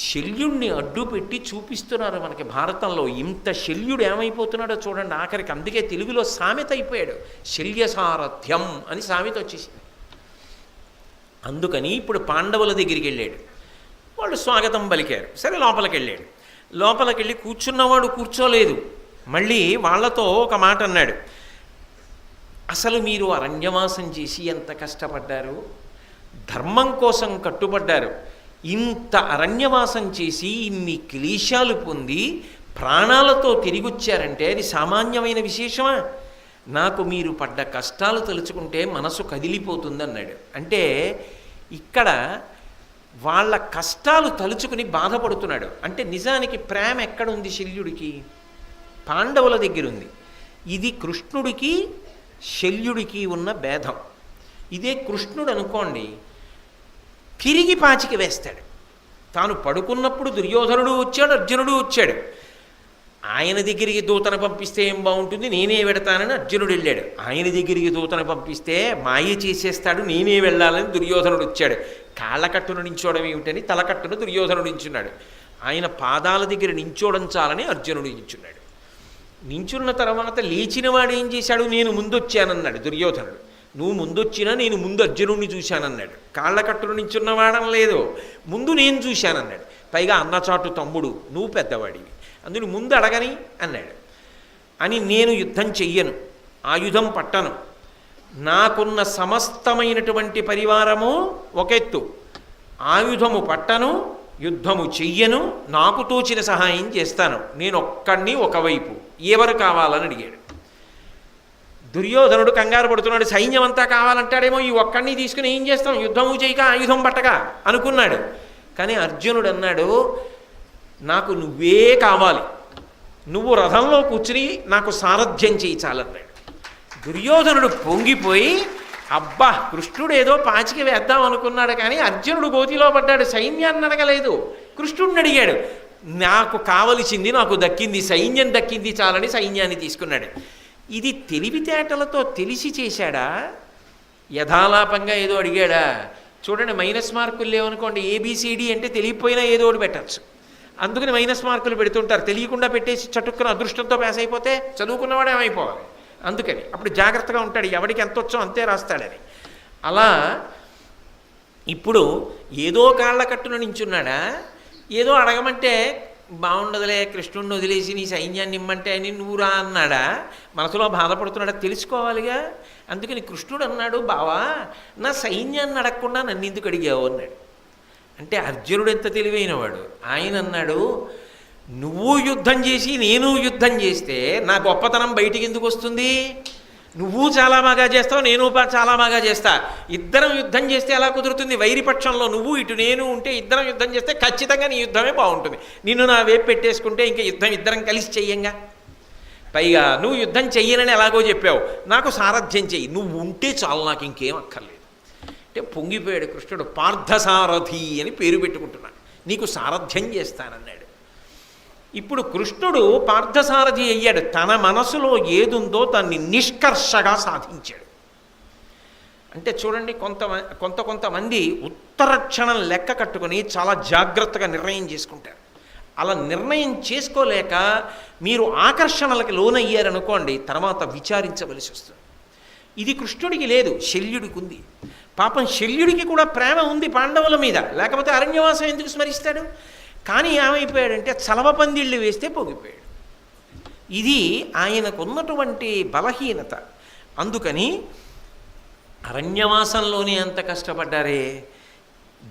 శల్యుణ్ణి అడ్డు పెట్టి చూపిస్తున్నారు మనకి భారతంలో. ఇంత శల్యుడు ఏమైపోతున్నాడో చూడండి ఆఖరికి. అందుకే తెలుగులో సామెత అయిపోయాడు, శల్యసారథ్యం అని సామెత వచ్చేసింది. అందుకని ఇప్పుడు పాండవుల దగ్గరికి వెళ్ళాడు. వాళ్ళు స్వాగతం పలికారు. సరే లోపలికి వెళ్ళాడు. లోపలికి వెళ్ళి కూర్చున్నవాడు కూర్చోలేదు. మళ్ళీ వాళ్ళతో ఒక మాట అన్నాడు. అసలు మీరు అరణ్యవాసం చేసి ఎంత కష్టపడ్డారు, ధర్మం కోసం కట్టుబడ్డారు. ఇంత అరణ్యవాసం చేసి ఇన్ని క్లేశాలు పొంది ప్రాణాలతో తిరిగొచ్చారంటే అది సామాన్యమైన విశేషమా? నాకు మీరు పడ్డ కష్టాలు తలుచుకుంటే మనసు కదిలిపోతుంది అన్నాడు. అంటే ఇక్కడ వాళ్ళ కష్టాలు తలుచుకుని బాధపడుతున్నాడు. అంటే నిజానికి ప్రేమ ఎక్కడుంది శల్యుడికి? పాండవుల దగ్గర ఉంది. ఇది కృష్ణుడికి శల్యుడికి ఉన్న భేదం. ఇదే కృష్ణుడు అనుకోండి, తిరిగి పాచికి వేస్తాడు. తాను పడుకున్నప్పుడు దుర్యోధనుడు వచ్చాడు, అర్జునుడు వచ్చాడు. ఆయన దగ్గరికి దూతను పంపిస్తే ఏం బాగుంటుంది, నేనే వెడతానని అర్జునుడు వెళ్ళాడు. ఆయన దగ్గరికి దూతను పంపిస్తే మాయ చేసేస్తాడు, నేనే వెళ్ళాలని దుర్యోధనుడు వచ్చాడు. కాళ్ళకట్టును నించోవడం ఏమిటని తలకట్టును దుర్యోధనుడు నించున్నాడు. ఆయన పాదాల దగ్గర నించోవడం చాలని అర్జునుడు నించున్నాడు. నించున్న తర్వాత లేచిన వాడు ఏం చేశాడు, నేను ముందొచ్చానన్నాడు దుర్యోధనుడు. నువ్వు ముందొచ్చినా నేను ముందు అర్జునుడిని చూశానన్నాడు. కాళ్ళకట్టును నించున్నవాడం లేదు, ముందు నేను చూశానన్నాడు. పైగా అన్నచాటు తమ్ముడు, నువ్వు పెద్దవాడివి, అందుని ముందు అడగని అన్నాడు. అని నేను యుద్ధం చెయ్యను, ఆయుధం పట్టను, నాకున్న సమస్తమైనటువంటి పరివారము ఒకెత్తు, ఆయుధము పట్టను, యుద్ధము చెయ్యను, నాకు తోచిన సహాయం చేస్తాను, నేను ఒక్కడిని ఒకవైపు, ఎవరు కావాలని అడిగాడు. దుర్యోధనుడు కంగారు పడుతున్నాడు. సైన్యం అంతా కావాలంటాడేమో, ఈ ఒక్కడిని తీసుకుని ఏం చేస్తాం, యుద్ధము చేయక ఆయుధం పట్టక అనుకున్నాడు. కానీ అర్జునుడు అన్నాడు, నాకు నువ్వే కావాలి, నువ్వు రథంలో కూర్చుని నాకు సారథ్యం చేయి చాలన్నాడు. దుర్యోధనుడు పొంగిపోయి, అబ్బా కృష్ణుడు ఏదో పాచికి వేద్దాం అనుకున్నాడు, కానీ అర్జునుడు గోతిలో పడ్డాడు. సైన్యాన్ని అడగలేదు, కృష్ణుడిని అడిగాడు. నాకు కావలసింది నాకు దక్కింది, సైన్యం దక్కింది చాలని సైన్యాన్ని తీసుకున్నాడు. ఇది తెలివితేటలతో తెలిసి చేశాడా, యథాలాపంగా ఏదో అడిగాడా? చూడండి, మైనస్ మార్కులు లేవనుకోండి, ఏబిసిడి అంటే తెలియకపోయినా ఏదో ఒకటి పెట్టచ్చు. అందుకని మైనస్ మార్కులు పెడుతుంటారు. తెలియకుండా పెట్టేసి చటుక్కున అదృష్టంతో పాస్ అయిపోతే చదువుకున్నవాడే ఏమైపోవాలి. అందుకని అప్పుడు జాగ్రత్తగా ఉంటాడు, ఎవడికి ఎంత వచ్చో అంతే రాస్తాడని. అలా ఇప్పుడు ఏదో కాళ్ళ కట్టున నించున్నాడా, ఏదో అడగమంటే బాగుండదులే, కృష్ణుడిని వదిలేసి నీ సైన్యాన్ని ఇమ్మంటే అని నువ్వు రా అన్నాడా, మనసులో బాధపడుతున్నాడా, తెలుసుకోవాలిగా. అందుకని కృష్ణుడు అన్నాడు, బావా నా సైన్యాన్ని అడగకుండా నన్ను ఎందుకు అడిగావు అన్నాడు. అంటే అర్జునుడు ఎంత తెలివైనవాడు. ఆయన అన్నాడు, నువ్వు యుద్ధం చేసి నేను యుద్ధం చేస్తే నా గొప్పతనం బయటికి ఎందుకు వస్తుంది? నువ్వు చాలా బాగా చేస్తావు, నేను చాలా బాగా చేస్తా, ఇద్దరం యుద్ధం చేస్తే ఎలా కుదురుతుంది? వైరిపక్షంలో నువ్వు ఇటు నేను ఉంటే ఇద్దరం యుద్ధం చేస్తే ఖచ్చితంగా నీ యుద్ధమే బాగుంటుంది. నిన్ను నా వైపు పెట్టేసుకుంటే ఇంకా యుద్ధం ఇద్దరం కలిసి చెయ్యంగా. పైగా నువ్వు యుద్ధం చెయ్యనని ఎలాగో చెప్పావు, నాకు సారథ్యం చెయ్యి, నువ్వు ఉంటే చాలు, నాకు ఇంకేం అక్కర్లేదు అంటే పొంగిపోయాడు కృష్ణుడు. పార్థసారథి అని పేరు పెట్టుకుంటున్నాడు, నీకు సారథ్యం చేస్తానన్నాడు. ఇప్పుడు కృష్ణుడు పార్థసారథి అయ్యాడు. తన మనసులో ఏదుందో దాన్ని నిష్కర్షగా సాధించాడు. అంటే చూడండి, కొంతమంది ఉత్తర క్షణం లెక్క కట్టుకొని చాలా జాగ్రత్తగా నిర్ణయం చేసుకుంటారు. అలా నిర్ణయం చేసుకోలేక మీరు ఆకర్షణలకు లోనయ్యారనుకోండి, తర్వాత విచారించవలసి వస్తుంది. ఇది కృష్ణుడికి లేదు, శల్యుడికి ఉంది. పాపం శల్యుడికి కూడా ప్రేమ ఉంది పాండవుల మీద, లేకపోతే అరణ్యవాసం ఎందుకు స్మరిస్తాడు? కానీ ఏమైపోయాడంటే చలవ పందిళ్ళు వేస్తే పొంగిపోయాడు. ఇది ఆయనకున్నటువంటి బలహీనత. అందుకని అరణ్యవాసంలోనే అంత కష్టపడ్డారే,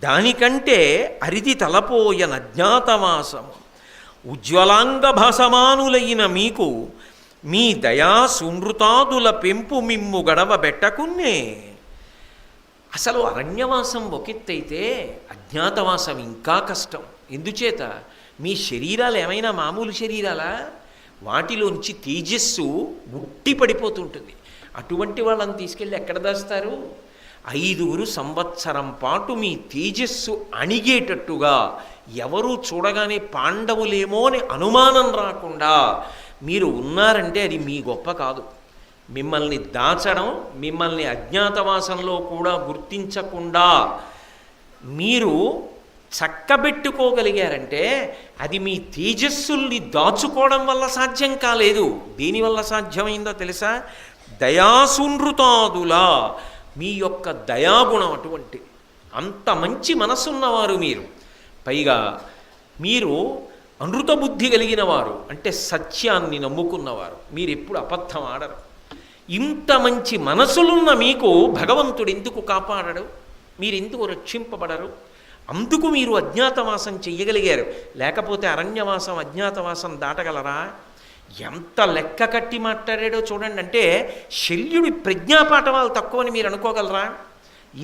దానికంటే అరిది తలపోయన అజ్ఞాతవాసము ఉజ్వలాంగ భాసమానులైన మీకు మీ దయా సునృతాదుల పెంపు మిమ్ము గడవబెట్టకున్నే. అసలు అరణ్యవాసం ఒకెత్తైతే అజ్ఞాతవాసం ఇంకా కష్టం. ఎందుచేత మీ శరీరాలు ఏమైనా మామూలు శరీరాలా? వాటిలోంచి తేజస్సు ఉట్టి పడిపోతుంటుంది. అటువంటి వాళ్ళని తీసుకెళ్ళి ఎక్కడ దాస్తారు? 5 సంవత్సరం పాటు మీ తేజస్సు అణిగేటట్టుగా, ఎవరు చూడగానే పాండవులేమో అని అనుమానం రాకుండా మీరు ఉన్నారంటే అది మీ గొప్ప కాదు. మిమ్మల్ని దాచడం, మిమ్మల్ని అజ్ఞాతవాసంలో కూడా గుర్తించకుండా మీరు చక్కబెట్టుకోగలిగారంటే అది మీ తేజస్సుల్ని దాచుకోవడం వల్ల సాధ్యం కాలేదు. దేనివల్ల సాధ్యమైందో తెలుసా? దయాసునృతాదులా, మీ యొక్క దయాగుణం అటువంటి. అంత మంచి మనసున్నవారు మీరు. పైగా మీరు అనృత బుద్ధి కలిగిన వారు, అంటే సత్యాన్ని నమ్ముకున్నవారు. మీరు ఎప్పుడు అబద్ధం ఆడరు. ఇంత మంచి మనసులున్న మీకు భగవంతుడు ఎందుకు కాపాడడు? మీరు ఎందుకు రక్షింపబడరు? అందుకు మీరు అజ్ఞాతవాసం చెయ్యగలిగారు. లేకపోతే అరణ్యవాసం అజ్ఞాతవాసం దాటగలరా? ఎంత లెక్క కట్టి మాట్లాడాడో చూడండి. అంటే శల్యుడి ప్రజ్ఞాపాఠవాలు తక్కువని మీరు అనుకోగలరా?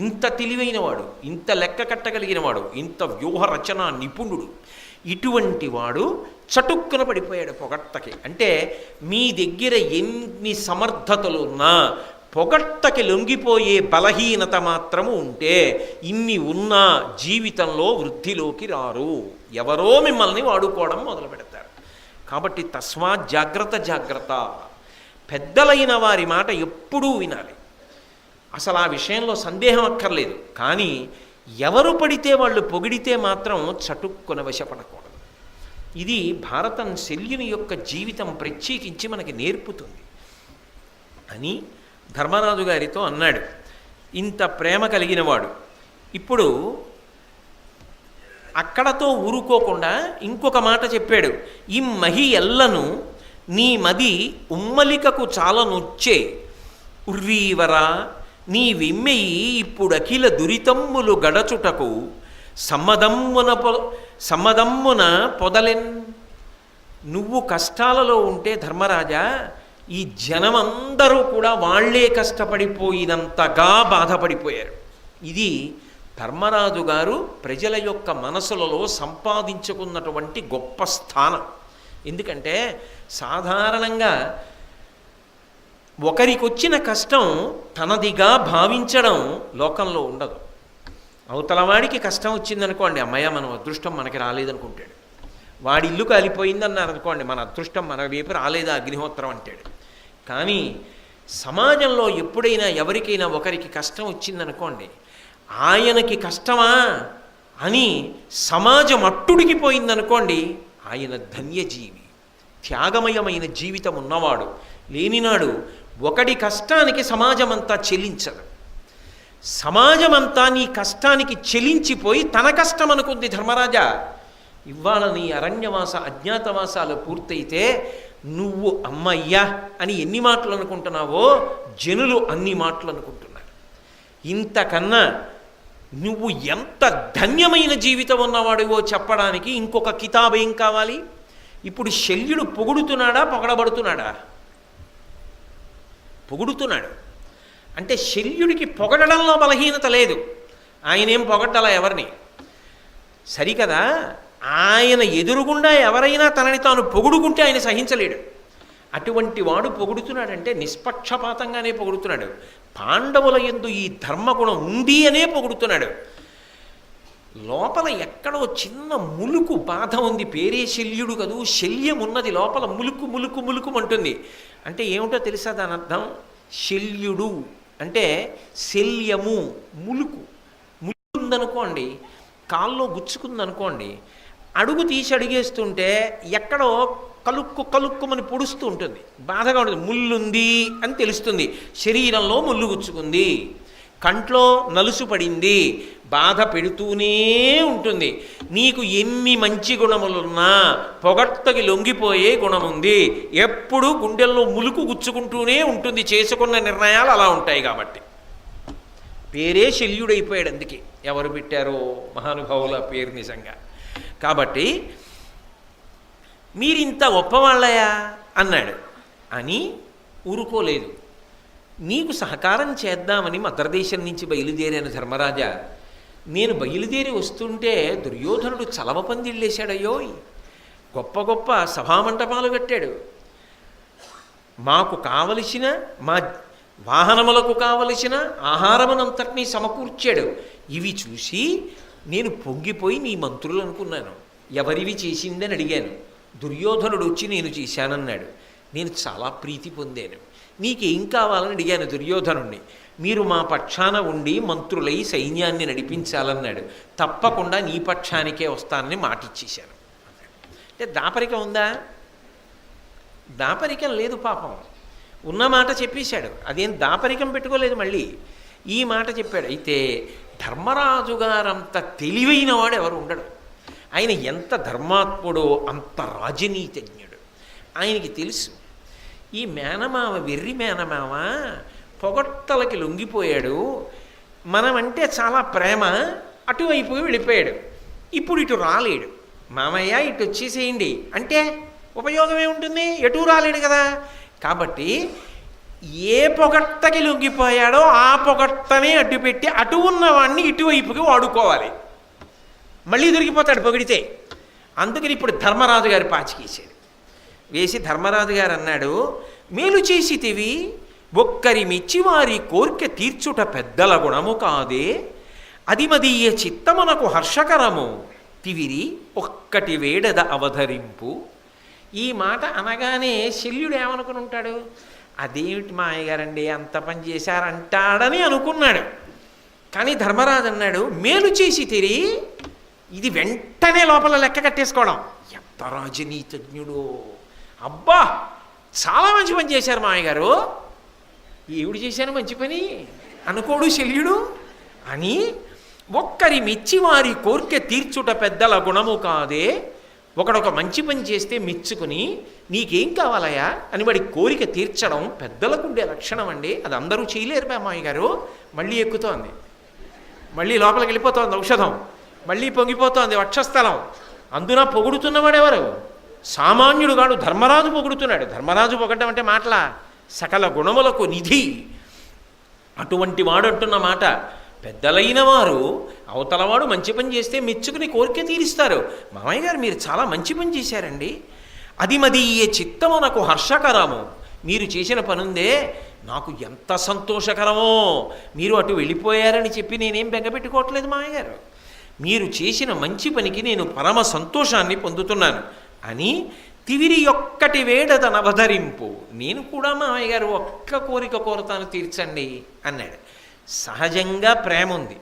ఇంత తెలివైనవాడు, ఇంత లెక్క కట్టగలిగినవాడు, ఇంత వ్యూహ రచన నిపుణుడు, ఇటువంటి వాడు చటుక్కున పడిపోయాడు పొగట్టకి. అంటే మీ దగ్గర ఎన్ని సమర్థతలున్నా పొగట్టకి లొంగిపోయే బలహీనత మాత్రము ఉంటే ఇన్ని ఉన్నా జీవితంలో వృద్ధిలోకి రారు. ఎవరో మిమ్మల్ని వాడుకోవడం మొదలు పెడతారు. కాబట్టి తస్మాత్ జాగ్రత్త జాగ్రత్త. పెద్దలైన వారి మాట ఎప్పుడూ వినాలి. అసలు ఆ విషయంలో సందేహం అక్కర్లేదు. కానీ ఎవరు పడితే వాళ్ళు పొగిడితే మాత్రం చటుక్కున వశపడకూడదు. ఇది భారతం శల్యుని యొక్క జీవితం ప్రత్యేకించి మనకి నేర్పుతుంది అని ధర్మరాజు గారితో అన్నాడు. ఇంత ప్రేమ కలిగినవాడు ఇప్పుడు అక్కడతో ఊరుకోకుండా ఇంకొక మాట చెప్పాడు. ఈ మహి ఎల్లను నీ మది ఉమ్మలికకు చాలా నొచ్చే ఉర్వీవరా నీ వెమ్మెయి ఇప్పుడు అఖిల దురితమ్ములు గడచుటకు సమ్మదమ్మున పొదలెన్. నువ్వు కష్టాలలో ఉంటే ధర్మరాజా, ఈ జనమందరూ కూడా వాళ్లే కష్టపడిపోయినంతగా బాధపడిపోయారు. ఇది ధర్మరాజు గారు ప్రజల యొక్క మనసులలో సంపాదించుకున్నటువంటి గొప్ప స్థానం. ఎందుకంటే సాధారణంగా ఒకరికి వచ్చిన కష్టం తనదిగా భావించడం లోకంలో ఉండదు. అవతలవాడికి కష్టం వచ్చిందనుకోండి, అమ్మయ్య మనం అదృష్టం మనకి రాలేదనుకుంటాడు. వాడి ఇల్లు కాలిపోయిందన్నారు అనుకోండి, మన అదృష్టం మన వైపు రాలేదా అగ్నిహోత్రం అంటాడు. కానీ సమాజంలో ఎప్పుడైనా ఎవరికైనా ఒకరికి కష్టం వచ్చిందనుకోండి, ఆయనకి కష్టమా అని సమాజం అట్టుడికి పోయిందనుకోండి, ఆయన ధన్యజీవి, త్యాగమయమైన జీవితం ఉన్నవాడు. లేనినాడు ఒకడి కష్టానికి సమాజమంతా చెల్లించదు. సమాజమంతా నీ కష్టానికి చెల్లించిపోయి తన కష్టం అనుకుంది. ధర్మరాజా, ఇవాళ నీ అరణ్యవాస అజ్ఞాతవాసాలు పూర్తయితే నువ్వు అమ్మయ్యా అని ఎన్ని మాటలు అనుకుంటున్నావో జనులు అన్ని మాటలు అనుకుంటున్నారు. ఇంతకన్నా నువ్వు ఎంత ధన్యమైన జీవితం ఉన్నవాడివో చెప్పడానికి ఇంకొక కితాబ్ ఏం కావాలి? ఇప్పుడు శల్యుడు పొగుడుతున్నాడా పొగడబడుతున్నాడా? పొగుడుతున్నాడు. అంటే శల్యుడికి పొగడడంలో బలహీనత లేదు. ఆయనేం పొగడ్డాలా ఎవరిని? సరికదా, ఆయన ఎదురుగుండా ఎవరైనా తనని తాను పొగుడుకుంటే ఆయన సహించలేడు. అటువంటి వాడు పొగుడుతున్నాడంటే నిష్పక్షపాతంగానే పొగుడుతున్నాడు. పాండవుల యందు ఈ ధర్మగుణం ఉంది అనే పొగుడుతున్నాడు. లోపల ఎక్కడో చిన్న ములుకు బాధ ఉంది. పేరే శల్యుడు కదూ, శల్యం ఉన్నది లోపల. ములుకు ములుకు ములుకుమంటుంది. అంటే ఏమిటో తెలుసా దాని అర్థం? శల్యుడు అంటే శల్యము, ములుకు. ములుకు ఉందనుకోండి, కాల్లో గుచ్చుకుందనుకోండి, అడుగు తీసి అడిగేస్తుంటే ఎక్కడో కలుక్కు కలుక్కుమని పొడుస్తూ ఉంటుంది, బాధగా ఉంటుంది. ముళ్ళుంది అని తెలుస్తుంది. శరీరంలో ముళ్ళు గుచ్చుకుంది, కంట్లో నలుసు పడింది, బాధ పెడుతూనే ఉంటుంది. నీకు ఎన్ని మంచి గుణములున్నా పొగట్టకి లొంగిపోయే గుణం ఉంది. ఎప్పుడూ గుండెల్లో ములుకు గుచ్చుకుంటూనే ఉంటుంది. చేసుకున్న నిర్ణయాలు అలా ఉంటాయి కాబట్టి. పేరే శల్యుడైపోయాడు. అందుకే ఎవరు పెట్టారో మహానుభావుల పేరు నిజంగా. కాబట్టి మీరింత గొప్పవాళ్ళయా అన్నాడు. అని ఊరుకోలేదు. నీకు సహకారం చేద్దామని మద్రదేశం నుంచి బయలుదేరాను ధర్మరాజా. నేను బయలుదేరి వస్తుంటే దుర్యోధనుడు చలవ పందిళ్ళేశాడయ్యోయ్, గొప్ప గొప్ప సభామంటపాలు కట్టాడు. మాకు కావలసిన మా వాహనములకు కావలసిన ఆహారమునంతటినీ సమకూర్చాడు. ఇవి చూసి నేను పొంగిపోయి నీ మంత్రులు అనుకున్నాను. ఎవరివి చేసిందని అడిగాను. దుర్యోధనుడు వచ్చి నేను చేశానన్నాడు. నేను చాలా ప్రీతి పొందాను. నీకేం కావాలని అడిగాను దుర్యోధనుణ్ణి. మీరు మా పక్షాన ఉండి మంత్రులై సైన్యాన్ని నడిపించాలన్నాడు. తప్పకుండా నీ పక్షానికే వస్తానని మాటిచ్చేశాను. అంటే దాపరికం ఉందా? దాపరికం లేదు పాపం. ఉన్న మాట చెప్పేశాడు. అదేం దాపరికం పెట్టుకోలేదు. మళ్ళీ ఈ మాట చెప్పాడు. అయితే ధర్మరాజు గారంత తెలివైన వాడు ఎవరు ఉండడు. ఆయన ఎంత ధర్మాత్ముడో అంత రాజనీతిజ్ఞుడు. ఆయనకి తెలుసు ఈ మేనమామ వెర్రి మేనమామ పొగట్టలకి లొంగిపోయాడు. మనమంటే చాలా ప్రేమ, అటువైపు వెళ్ళిపోయాడు. ఇప్పుడు ఇటు రాలేడు. మామయ్య ఇటు వచ్చేసేయండి అంటే ఉపయోగమే ఉంటుంది, ఎటు రాలేడు కదా. కాబట్టి ఏ పొగట్టకి లొంగిపోయాడో ఆ పొగట్టనే అడ్డుపెట్టి అటు ఉన్నవాడిని ఇటువైపుకి వాడుకోవాలి. మళ్ళీ దొరికిపోతాడు పొగిడితే. అందుకని ఇప్పుడు ధర్మరాజు గారు పాచికేశాడు. వేసి ధర్మరాజు గారు అన్నాడు, మేలు చేసితివి, ఒక్కరి మెచ్చివారి కోర్కె తీర్చుట పెద్దల గుణము కాదే, అది మదీయ చిత్తమునకు హర్షకరము, తివిరి ఒక్కటి వేడద అవధరింపు. ఈ మాట అనగానే శల్యుడు ఏమనుకుని ఉంటాడు? అదేమిటి మాయగారండి అంత పని చేశారంటాడని అనుకున్నాడు. కానీ ధర్మరాజు అన్నాడు, మేలు చేసి తిరి, ఇది వెంటనే లోపల లెక్క కట్టేసుకోవడం. ఎంత రాజనీతిజ్ఞుడు! అబ్బా చాలా మంచి పని చేశారు మాయగారు. ఏమిడు చేశాను మంచి పని అనుకోడు శల్యుడు. అని ఒక్కరి మెచ్చి వారి కోర్కె తీర్చుట పెద్దల గుణము కాదే, ఒకడొక మంచి పని చేస్తే మెచ్చుకుని నీకేం కావాలయా అని వాడి కోరిక తీర్చడం పెద్దలకు ఉండే లక్షణం అండి. అది అందరూ చేయలేరు మామయ్య గారు. మళ్ళీ ఎక్కుతోంది, మళ్ళీ లోపలికి వెళ్ళిపోతోంది ఔషధం, మళ్ళీ పొంగిపోతోంది వక్షస్థలం. అందున పొగుడుతున్నవాడెవరు? సామాన్యుడు కాడు, ధర్మరాజు పొగుడుతున్నాడు. ధర్మరాజు పొగడ్డం అంటే మాటల సకల గుణములకు నిధి. అటువంటి వాడు అంటున్న మాట. పెద్దలైన వారు అవతలవాడు మంచి పని చేస్తే మెచ్చుకుని కోరిక తీరుస్తారు. మామయ్య గారు మీరు చాలా మంచి పని చేశారండి, అది మదీయ చిత్తమునకు హర్షకరము. మీరు చేసిన పనుందే నాకు ఎంత సంతోషకరమో. మీరు అటు వెళ్ళిపోయారని చెప్పి నేనేం బెంగపెట్టుకోవట్లేదు మామయ్య గారు. మీరు చేసిన మంచి పనికి నేను పరమ సంతోషాన్ని పొందుతున్నాను అని తివిరి ఒక్కటి వేడదనవధరింపు. నేను కూడా మామయ్య గారు ఒక్క కోరిక కోరతాను తీర్చండి అన్నాడు. సహజంగా ప్రేమ ఉంది.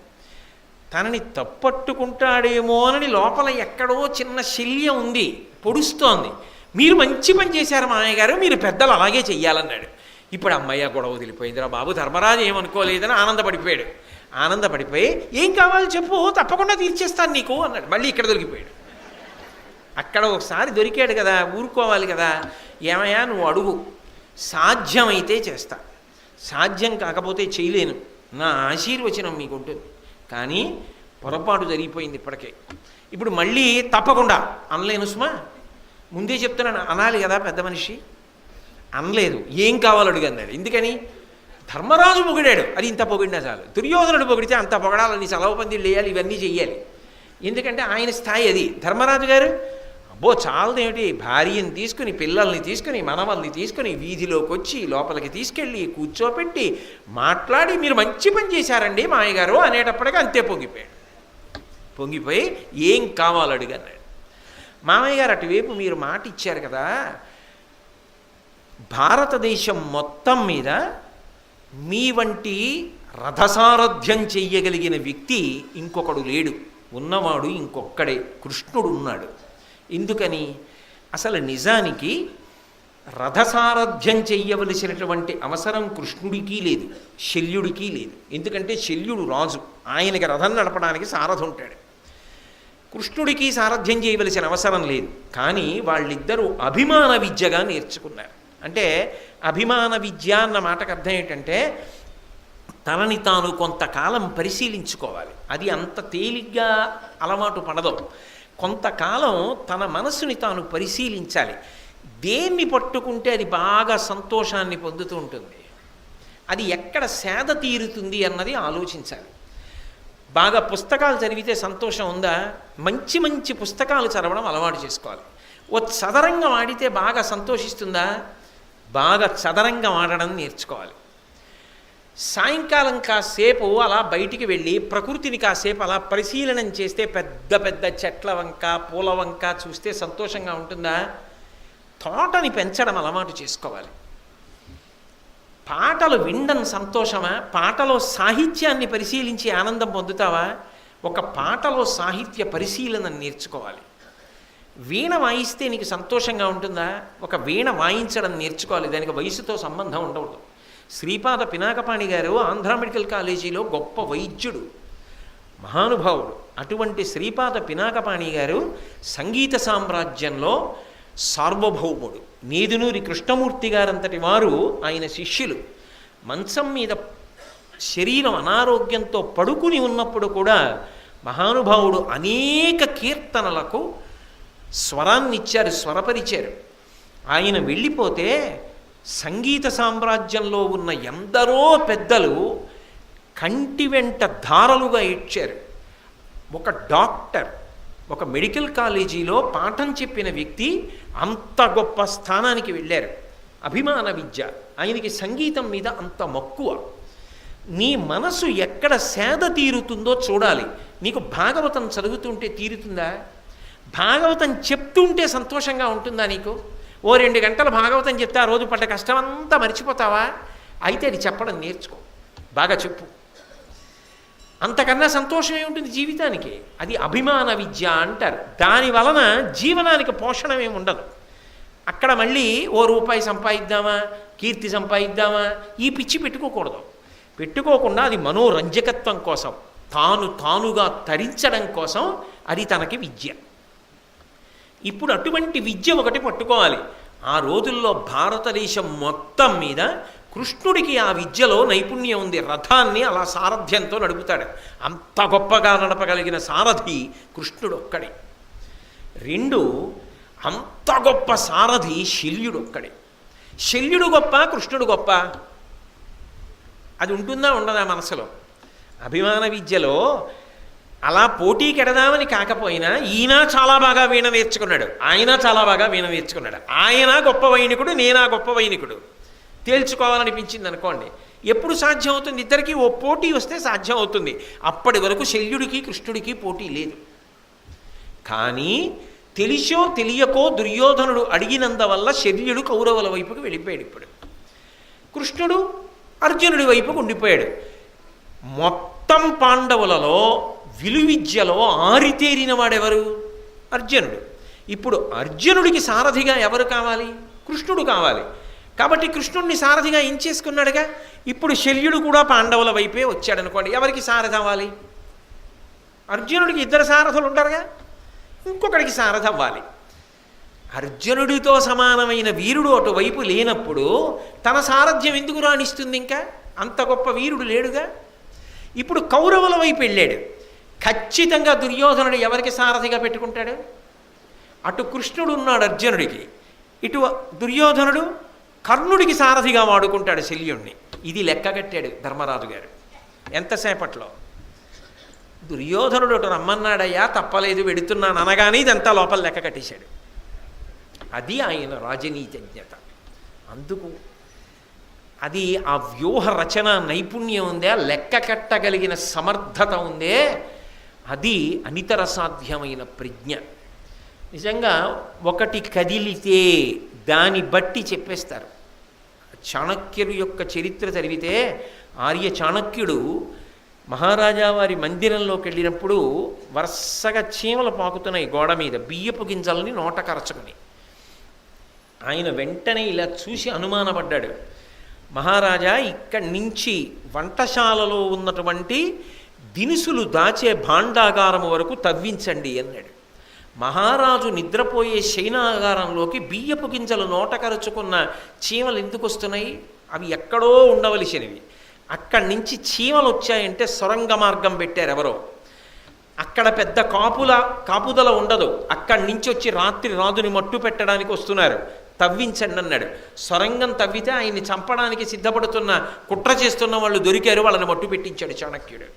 తనని తప్పట్టుకుంటాడేమో అని లోపల ఎక్కడో చిన్న శల్యం ఉంది, పొడుస్తోంది. మీరు మంచి పని చేశారు మామయ్య గారు, మీరు పెద్దలు అలాగే చెయ్యాలన్నాడు. ఇప్పుడు అమ్మయ్య గొడవ వదిలిపోయిందిరా బాబు, ధర్మరాజు ఏమనుకోలేదని ఆనందపడిపోయాడు. ఆనందపడిపోయి ఏం కావాలో చెప్పు, తప్పకుండా తీర్చేస్తాను నీకు అన్నాడు. మళ్ళీ ఇక్కడ దొరికిపోయాడు. అక్కడ ఒకసారి దొరికాడు కదా, ఊరుకోవాలి కదా. ఏమయ్యా నువ్వు అడుగు, సాధ్యమైతే చేస్తా, సాధ్యం కాకపోతే చేయలేను, నా ఆశీర్వచనం మీకు ఉంటుంది. కానీ పొరపాటు జరిగిపోయింది ఇప్పటికే. ఇప్పుడు మళ్ళీ తప్పకుండా అనలేను సుమా, ముందే చెప్తున్నాను, అనాలి కదా పెద్ద మనిషి. అనలేదు. ఏం కావాలో అడుగు అన్నాడు. ఎందుకని? ధర్మరాజు పొగిడాడు, అది ఇంత పొగిడినా చాలు. దుర్యోధనుడు పొగిడితే అంత పొగడాలని, సెలవు పందిళ్ళు వేయాలి, ఇవన్నీ చెయ్యాలి. ఎందుకంటే ఆయన స్థాయి అది. ధర్మరాజు గారు అబ్బో చాలదేమిటి, భార్యని తీసుకుని పిల్లల్ని తీసుకుని మనవల్ని తీసుకుని వీధిలోకి వచ్చి లోపలికి తీసుకెళ్ళి కూర్చోపెట్టి మాట్లాడి మీరు మంచి పని చేశారండి మామయ్య గారు అనేటప్పటికీ అంతే పొంగిపోయాడు. పొంగిపోయి ఏం కావాలో అడిగన్నాడు. మామయ్య గారు అటువైపు మీరు మాట ఇచ్చారు కదా, భారతదేశం మొత్తం మీద మీ వంటి రథసారథ్యం చెయ్యగలిగిన వ్యక్తి ఇంకొకడు లేడు, ఉన్నవాడు ఇంకొక్కడే, కృష్ణుడు ఉన్నాడు. ఎందుకని? అసలు నిజానికి రథసారథ్యం చెయ్యవలసినటువంటి అవసరం కృష్ణుడికి లేదు, శల్యుడికి లేదు. ఎందుకంటే శల్యుడు రాజు, ఆయనకి రథం నడపడానికి సారథి ఉంటాడు. కృష్ణుడికి సారథ్యం చేయవలసిన అవసరం లేదు. కానీ వాళ్ళిద్దరూ అభిమాన విద్యగా నేర్చుకున్నారు. అంటే అభిమాన విద్య అన్న మాటకు అర్థం ఏంటంటే తనని తాను కొంతకాలం పరిశీలించుకోవాలి. అది అంత తేలిగ్గా అలవాటు పడదు. కొంతకాలం తన మనస్సుని తాను పరిశీలించాలి. దేన్ని పట్టుకుంటే అది బాగా సంతోషాన్ని పొందుతూ ఉంటుంది, అది ఎక్కడ సేద తీరుతుంది అన్నది ఆలోచించాలి. బాగా పుస్తకాలు చదివితే సంతోషం ఉందా? మంచి మంచి పుస్తకాలు చదవడం అలవాటు చేసుకోవాలి. ఓ చదరంగం ఆడితే బాగా సంతోషిస్తుందా? బాగా చదరంగం ఆడడం నేర్చుకోవాలి. సాయంకాలం కాసేపు అలా బయటికి వెళ్ళి ప్రకృతిని కాసేపు అలా పరిశీలనం చేస్తే పెద్ద పెద్ద చెట్ల వంక పూల వంక చూస్తే సంతోషంగా ఉంటుందా? తోటని పెంచడం అలవాటు చేసుకోవాలి. పాటలు వినడం సంతోషమా? పాటలో సాహిత్యాన్ని పరిశీలించి ఆనందం పొందుతావా? ఒక పాటలో సాహిత్య పరిశీలన నేర్చుకోవాలి. వీణ వాయిస్తే నీకు సంతోషంగా ఉంటుందా? ఒక వీణ వాయించడం నేర్చుకోవాలి. దానికి వయసుతో సంబంధం ఉండకూడదు. శ్రీపాద పినాకపాణి గారు ఆంధ్ర మెడికల్ కాలేజీలో గొప్ప వైద్యుడు, మహానుభావుడు. అటువంటి శ్రీపాద పినాకపాణి గారు సంగీత సామ్రాజ్యంలో సార్వభౌముడు. నేదునూరి కృష్ణమూర్తి గారంతటి వారు ఆయన శిష్యులు. మంచం మీద శరీరం అనారోగ్యంతో పడుకుని ఉన్నప్పుడు కూడా మహానుభావుడు అనేక కీర్తనలకు స్వరాన్నిచ్చారు, స్వరపరిచారు. ఆయన వెళ్ళిపోతే సంగీత సామ్రాజ్యంలో ఉన్న ఎందరో పెద్దలు కంటి వెంట ధారలుగా ఏడ్చారు. ఒక డాక్టర్, ఒక మెడికల్ కాలేజీలో పాఠం చెప్పిన వ్యక్తి అంత గొప్ప స్థానానికి వెళ్ళారు. అభిమాన విద్య, ఆయనకి సంగీతం మీద అంత మక్కువ. నీ మనసు ఎక్కడ సేద తీరుతుందో చూడాలి. నీకు భాగవతం చదువుతుంటే తీరుతుందా? భాగవతం చెప్తుంటే సంతోషంగా ఉంటుందా నీకు? ఓ 2 గంటలు భాగవతం చెప్తే ఆ రోజు పడ్డ కష్టమంతా మర్చిపోతావా? అయితే అది చెప్పడం నేర్చుకో, బాగా చెప్పు. అంతకన్నా సంతోషం ఏముంటుంది జీవితానికి? అది అభిమాన విద్య అంటారు. దాని వలన జీవనానికి పోషణ ఏమి ఉండదు. అక్కడ మళ్ళీ ఓ రూపాయి సంపాదిద్దామా, కీర్తి సంపాదిద్దామా, ఈ పిచ్చి పెట్టుకోకుండా అది మనోరంజకత్వం కోసం, తానుగా తరించడం కోసం అది తనకి విద్య. ఇప్పుడు అటువంటి విద్య ఒకటి పట్టుకోవాలి. ఆ రోజుల్లో భారతదేశం మొత్తం మీద కృష్ణుడికి ఆ విద్యలో నైపుణ్యం ఉంది. రథాన్ని అలా సారథ్యంతో నడుపుతాడు. అంత గొప్పగా నడపగలిగిన సారథి కృష్ణుడు ఒక్కడే. 2, అంత గొప్ప సారథి శల్యుడు ఒక్కడే. శల్యుడు గొప్ప, కృష్ణుడు గొప్ప? అది ఉంటుందా ఉండదా మనసులో? అభిమాన విద్యలో అలా పోటీకి ఎడదామని కాకపోయినా ఈయన చాలా బాగా వీణ నేర్చుకున్నాడు, ఆయన చాలా బాగా వీణ నేర్చుకున్నాడు, ఆయన గొప్ప వైణికుడు, నేనా గొప్ప వైణికుడు తేల్చుకోవాలనిపించింది అనుకోండి. ఎప్పుడు సాధ్యం అవుతుంది? ఇద్దరికీ ఓ పోటీ వస్తే సాధ్యం అవుతుంది. అప్పటి వరకు శల్యుడికి కృష్ణుడికి పోటీ లేదు. కానీ తెలిసో తెలియకో దుర్యోధనుడు అడిగినందువల్ల శల్యుడు కౌరవుల వైపుకు వెళ్ళిపోయాడు. ఇప్పుడు కృష్ణుడు అర్జునుడి వైపుకు ఉండిపోయాడు. మొత్తం పాండవులలో విలువిద్యలో ఆరితేరిన వాడెవరు? అర్జునుడు. ఇప్పుడు అర్జునుడికి సారథిగా ఎవరు కావాలి? కృష్ణుడు కావాలి. కాబట్టి కృష్ణుడిని సారథిగా ఏం చేసుకున్నాడుగా. ఇప్పుడు శల్యుడు కూడా పాండవుల వైపే వచ్చాడు అనుకోండి, ఎవరికి సారథి అవ్వాలి? అర్జునుడికి 2 సారథులు ఉంటారుగా, ఇంకొకడికి సారథి అవ్వాలి. అర్జునుడితో సమానమైన వీరుడు అటువైపు లేనప్పుడు తన సారథ్యం ఎందుకు రాణిస్తుంది? ఇంకా అంత గొప్ప వీరుడు లేడుగా. ఇప్పుడు కౌరవుల వైపు వెళ్ళాడు. ఖచ్చితంగా దుర్యోధనుడు ఎవరికి సారథిగా పెట్టుకుంటాడు? అటు కృష్ణుడు ఉన్నాడు అర్జునుడికి, ఇటు దుర్యోధనుడు కర్ణుడికి సారథిగా వాడుకుంటాడు శల్యుణ్ణి. ఇది లెక్క కట్టాడు ధర్మరాజు గారు ఎంతసేపట్లో. దుర్యోధనుడు అటు రమ్మన్నాడయ్యా, తప్పలేదు వెడుతున్నాను అనగానే ఇదంతా లోపల లెక్క కట్టేశాడు. అది ఆయన రాజనీతిజ్ఞత. అందుకు అది ఆ వ్యూహ రచన నైపుణ్యం ఉందే, లెక్క కట్టగలిగిన సమర్థత ఉందే, అది అనితర సాధ్యమైన ప్రజ్ఞ. నిజంగా ఒకటి కదిలితే దాన్ని బట్టి చెప్పేస్తారు. చాణక్యుడు యొక్క చరిత్ర చదివితే ఆర్య చాణక్యుడు మహారాజా వారి మందిరంలోకి వెళ్ళినప్పుడు వరుసగా చీమలు పాకుతున్నాయి గోడ మీద, బియ్యపు గింజల్ని నోట కరచుకుని. ఆయన వెంటనే ఇలా చూసి అనుమానపడ్డాడు. మహారాజా, ఇక్కడి నుంచి వంటశాలలో ఉన్నటువంటి దినుసులు దాచే భాండాగారం వరకు తవ్వించండి అన్నాడు. మహారాజు నిద్రపోయే శయనాగారంలోకి బియ్యపు గింజలు నోట కరుచుకున్న చీమలు ఎందుకు వస్తున్నాయి? అవి ఎక్కడో ఉండవలసినవి. అక్కడి నుంచి చీమలు వచ్చాయంటే సొరంగ మార్గం పెట్టారు ఎవరో. అక్కడ పెద్ద కాపుదల ఉండదు. అక్కడి నుంచి వచ్చి రాత్రి రాజుని మట్టు పెట్టడానికి వస్తున్నారు, తవ్వించండి అన్నాడు. సొరంగం తవ్వితే ఆయన్ని చంపడానికి సిద్ధపడుతున్న కుట్ర చేస్తున్న వాళ్ళు దొరికారు, వాళ్ళని మట్టు పెట్టించాడు చాణక్యుడు.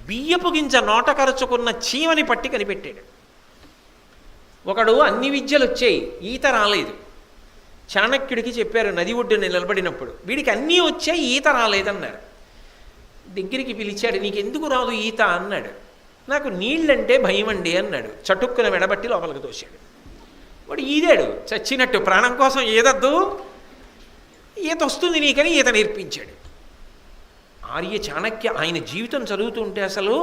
బియ్యపు గింజ నోట కరుచుకున్న చీమని పట్టి కనిపెట్టాడు. ఒకడు అన్ని విద్యలు వచ్చాయి, ఈత రాలేదు. చాణక్యుడికి చెప్పారు నది ఒడ్డున నిలబడినప్పుడు, వీడికి అన్నీ వచ్చాయి ఈత రాలేదన్నారు. దగ్గరికి పిలిచాడు, నీకెందుకు రాదు ఈత అన్నాడు. నాకు నీళ్ళంటే భయం అండి అన్నాడు. చటుక్కున మెడబట్టి లోపలికి తోశాడు. వాడు ఈదాడు చచ్చినట్టు, ప్రాణం కోసం ఏదద్దు, ఈత వస్తుంది నీకని ఈత నేర్పించాడు. ఆర్య చాణక్య ఆయన జీవితం చదువుతుంటే అసలు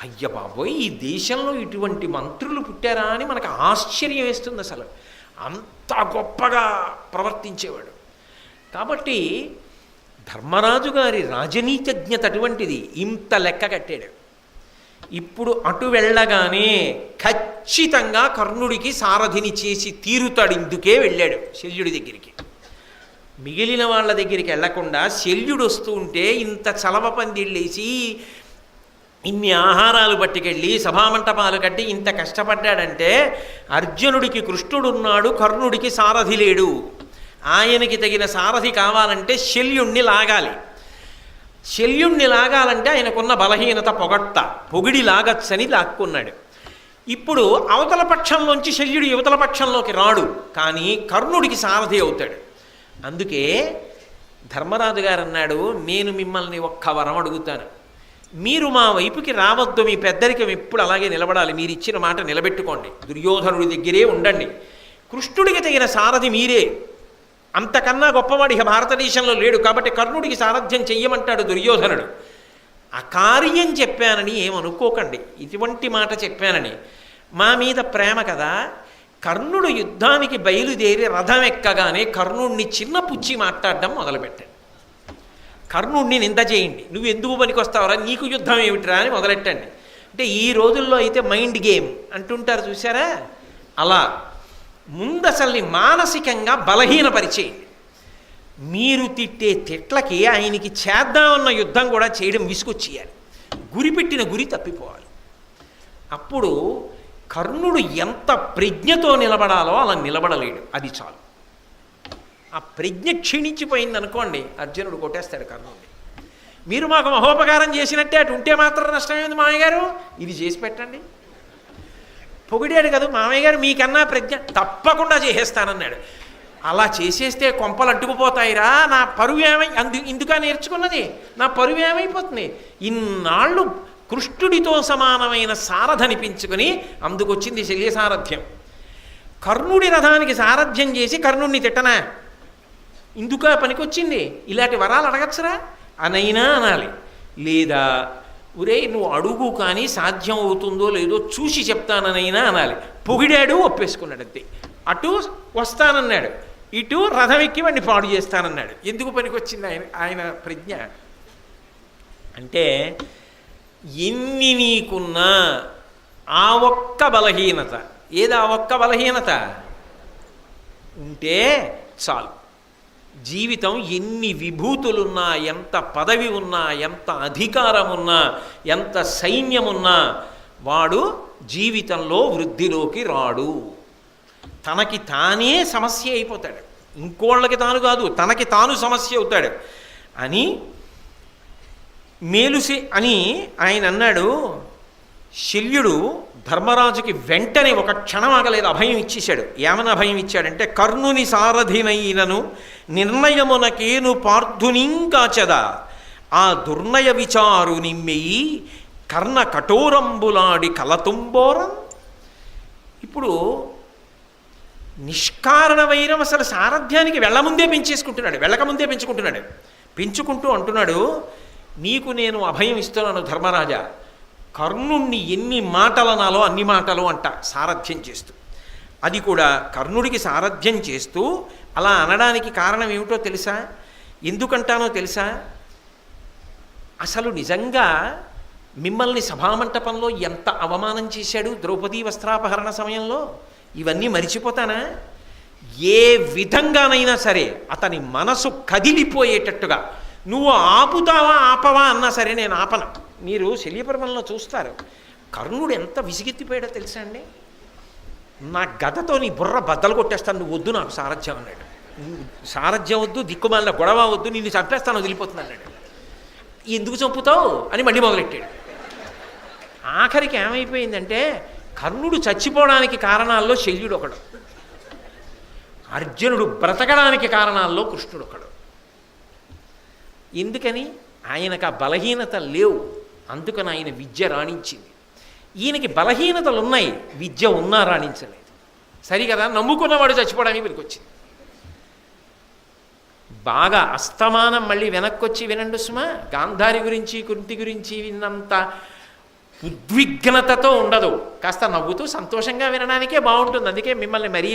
అయ్య బాబోయ్ ఈ దేశంలో ఇటువంటి మంత్రులు పుట్టారా అని మనకు ఆశ్చర్యం వేస్తుంది. అసలు అంత గొప్పగా ప్రవర్తించేవాడు. కాబట్టి ధర్మరాజు గారి రాజనీతిజ్ఞత అటువంటిది, ఇంత లెక్క కట్టాడు. ఇప్పుడు అటు వెళ్ళగానే ఖచ్చితంగా కర్ణుడికి సారథిని చేసి తీరుతాడు. ఇందుకే వెళ్ళాడు శల్యుడి దగ్గరికి. మిగిలిన వాళ్ళ దగ్గరికి వెళ్లకుండా శల్యుడు వస్తూ ఉంటే ఇంత చలవ పందిళ్ళేసి ఇన్ని ఆహారాలు పట్టుకెళ్ళి సభామంటపాలు కట్టి ఇంత కష్టపడ్డాడంటే అర్జునుడికి కృష్ణుడున్నాడు, కర్ణుడికి సారథి లేడు. ఆయనకి తగిన సారథి కావాలంటే శల్యుణ్ణి లాగాలి. శల్యుణ్ణి లాగాలంటే ఆయనకున్న బలహీనత పొగిడి లాగచ్చని లాక్కున్నాడు. ఇప్పుడు అవతల పక్షంలోంచి శల్యుడు యువతల పక్షంలోకి రాడు, కానీ కర్ణుడికి సారథి అవుతాడు. అందుకే ధర్మరాజు గారు అన్నాడు, నేను మిమ్మల్ని ఒక్క వరం అడుగుతాను, మీరు మా వైపుకి రావద్దు, మీ పెద్దరికం ఎప్పుడు అలాగే నిలబడాలి, మీరు ఇచ్చిన మాట నిలబెట్టుకోండి, దుర్యోధనుడి దగ్గరే ఉండండి, కృష్ణుడికి తగిన సారథి మీరే, అంతకన్నా గొప్పవాడు ఇక భారతదేశంలో లేడు, కాబట్టి కర్ణుడికి సారథ్యం చెయ్యమంటాడు దుర్యోధనుడు. అకార్యం చెప్పానని ఏమనుకోకండి, ఇటువంటి మాట చెప్పానని. మా మీద ప్రేమ కదా. కర్ణుడు యుద్ధానికి బయలుదేరి రథం ఎక్కగానే కర్ణుడిని చిన్న పుచ్చి మాట్లాడడం మొదలుపెట్టాడు. కర్ణుడిని నింద చేయండి, నువ్వు ఎందుకు పనికొస్తావరా, నీకు యుద్ధం ఏమిటిరా అని మొదలెట్టండి. అంటే ఈ రోజుల్లో అయితే మైండ్ గేమ్ అంటుంటారు చూసారా, అలా ముందు అసల్ని మానసికంగా బలహీనపరిచేయండి. మీరు తిట్టే తిట్లకి ఆయనకి చేద్దామన్న యుద్ధం కూడా చేయడం విసుకొచ్చేయాలి, గురిపెట్టిన గురి తప్పిపోవాలి. అప్పుడు కర్ణుడు ఎంత ప్రజ్ఞతో నిలబడాలో అలా నిలబడలేడు, అది చాలు. ఆ ప్రజ్ఞ క్షీణించిపోయింది అనుకోండి, అర్జునుడు కొట్టేస్తాడు కర్ణుడిని. మీరు మాకు మహోపకారం చేసినట్టే, అటు ఉంటే మాత్రం నష్టమైంది మామయ్య గారు, ఇది చేసి పెట్టండి. పొగిడాడు కదా మామయ్య గారు, మీకన్నా ప్రజ్ఞ, తప్పకుండా చేసేస్తానన్నాడు. అలా చేసేస్తే కొంపలు అంటుకుపోతాయిరా, నా పరువు ఇందుక నేర్చుకున్నది, నా పరువు ఏమైపోతుంది. ఇన్నాళ్ళు కృష్ణుడితో సమానమైన సారథనిపించుకుని అందుకొచ్చింది శల్య సారథ్యం. కర్ణుడి రథానికి సారథ్యం చేసి కర్ణుడిని తిట్టనా, ఇందుక పనికొచ్చింది, ఇలాంటి వరాలు అడగచ్చురా అనైనా అనాలి. లేదా ఒరే నువ్వు అడుగు కానీ సాధ్యం అవుతుందో లేదో చూసి చెప్తాననైనా అనాలి. పొగిడాడు, ఒప్పేసుకున్నాడు అంతే. అటు వస్తానన్నాడు, ఇటు రథం ఎక్కి వాడిని పాడు చేస్తానన్నాడు. ఎందుకు పనికొచ్చింది ఆయన ప్రజ్ఞ అంటే, ఎన్ని నీకున్నా ఆ ఒక్క బలహీనత, ఏది ఆ ఒక్క బలహీనత ఉంటే చాలు. జీవితం ఎన్ని విభూతులున్నా, ఎంత పదవి ఉన్నా, ఎంత అధికారం ఉన్నా, ఎంత సైన్యమున్నా వాడు జీవితంలో వృద్ధిలోకి రాడు. తనకి తానే సమస్య అయిపోతాడు, ఇంకోళ్ళకి తాను కాదు, తనకి తాను సమస్య అవుతాడు అని మేలుసి అని ఆయన అన్నాడు. శల్యుడు ధర్మరాజుకి వెంటనే ఒక క్షణం ఆగలేదు, అభయం ఇచ్చేశాడు. ఏమని అభయం ఇచ్చాడంటే, కర్ణుని సారథినైనను నిర్ణయమునకేను పార్థునింకాచద ఆ దుర్నయ విచారు నిమ్మెయి కర్ణ కఠోరంబులాడి కలతుంబోరం. ఇప్పుడు నిష్కారణ వైరం అసలు సారథ్యానికి వెళ్ళకముందే పెంచుకుంటున్నాడు. పెంచుకుంటూ అంటున్నాడు, నీకు నేను అభయం ఇస్తున్నాను ధర్మరాజా, కర్ణుణ్ణి ఎన్ని మాటలనాలో అన్ని మాటలు అంట సారథ్యం చేస్తూ. అది కూడా కర్ణుడికి సారథ్యం చేస్తూ అలా అనడానికి కారణం ఏమిటో తెలుసా, ఎందుకంటానో తెలుసా? అసలు నిజంగా మిమ్మల్ని సభామంటపంలో ఎంత అవమానం చేశాడు ద్రౌపదీ వస్త్రాపహరణ సమయంలో, ఇవన్నీ మరిచిపోతానా? ఏ విధంగానైనా సరే అతని మనసు కదిలిపోయేటట్టుగా నువ్వు ఆపుతావా ఆపవా అన్నా సరే నేను ఆపను. మీరు శల్యపర్వంలో చూస్తారు, కర్ణుడు ఎంత విసిగెత్తిపోయాడో తెలుసా అండి. నా గదతో నీ బుర్ర బద్దలు కొట్టేస్తాను, నువ్వు వద్దు నాకు సారథ్యం అన్నాడు. సారథ్యం వద్దు, దిక్కుమాలిన గొడవ వద్దు, నిన్ను చంపేస్తాను వదిలిపోతుంది అన్నాడు. ఎందుకు చంపుతావు అని మళ్ళీ మొదలెట్టాడు. ఆఖరికి ఏమైపోయిందంటే కర్ణుడు చచ్చిపోవడానికి కారణాల్లో శల్యుడు ఒకడు, అర్జునుడు బ్రతకడానికి కారణాల్లో కృష్ణుడు ఒకడు. ఎందుకని? ఆయనకు ఆ బలహీనత లేవు, అందుకని ఆయన విద్య రాణించింది. ఈయనకి బలహీనతలు ఉన్నాయి, విద్య ఉన్నా రాణించలేదు. సరికదా, నమ్ముకున్నవాడు చచ్చిపోవడానికి పనికొచ్చింది. బాగా అస్తమానం మళ్ళీ వెనక్కొచ్చి వినండి సుమా. గాంధారి గురించి కుంతి గురించి విన్నంత ఉద్విగ్నతతో ఉండదు, కాస్త నవ్వుతూ సంతోషంగా వినడానికే బాగుంటుంది. అందుకే మిమ్మల్ని మరీ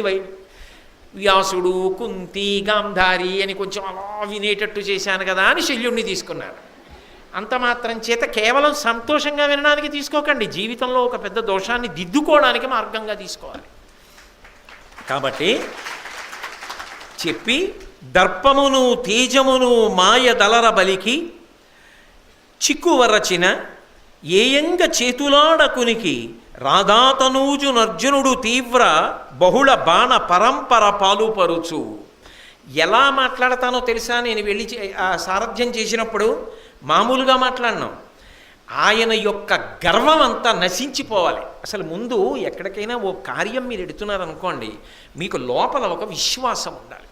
వ్యాసుడు కుంతి గాంధారి అని కొంచెం అలా వినేటట్టు చేశాను కదా అని శల్యుణ్ణి తీసుకున్నారు. అంత మాత్రం చేత కేవలం సంతోషంగా వినడానికి తీసుకోకండి, జీవితంలో ఒక పెద్ద దోషాన్ని దిద్దుకోవడానికి మార్గంగా తీసుకోవాలి. కాబట్టి చెప్పి దర్పమును తేజమును మాయ దలర బలికి చిక్కువరచిన ఏయంగ చేతులాడకునికి రాధాతనూజు నర్జునుడు తీవ్ర బహుళ బాణ పరంపర పాలుపరుచు. ఎలా మాట్లాడతానో తెలుసా? నేను వెళ్ళి సారథ్యం చేసినప్పుడు మామూలుగా మాట్లాడినాం. ఆయన యొక్క గర్వం అంతా నశించిపోవాలి. అసలు ముందు ఎక్కడికైనా ఓ కార్యం మీరు ఎడుతున్నారనుకోండి, మీకు లోపల ఒక విశ్వాసం ఉండాలి.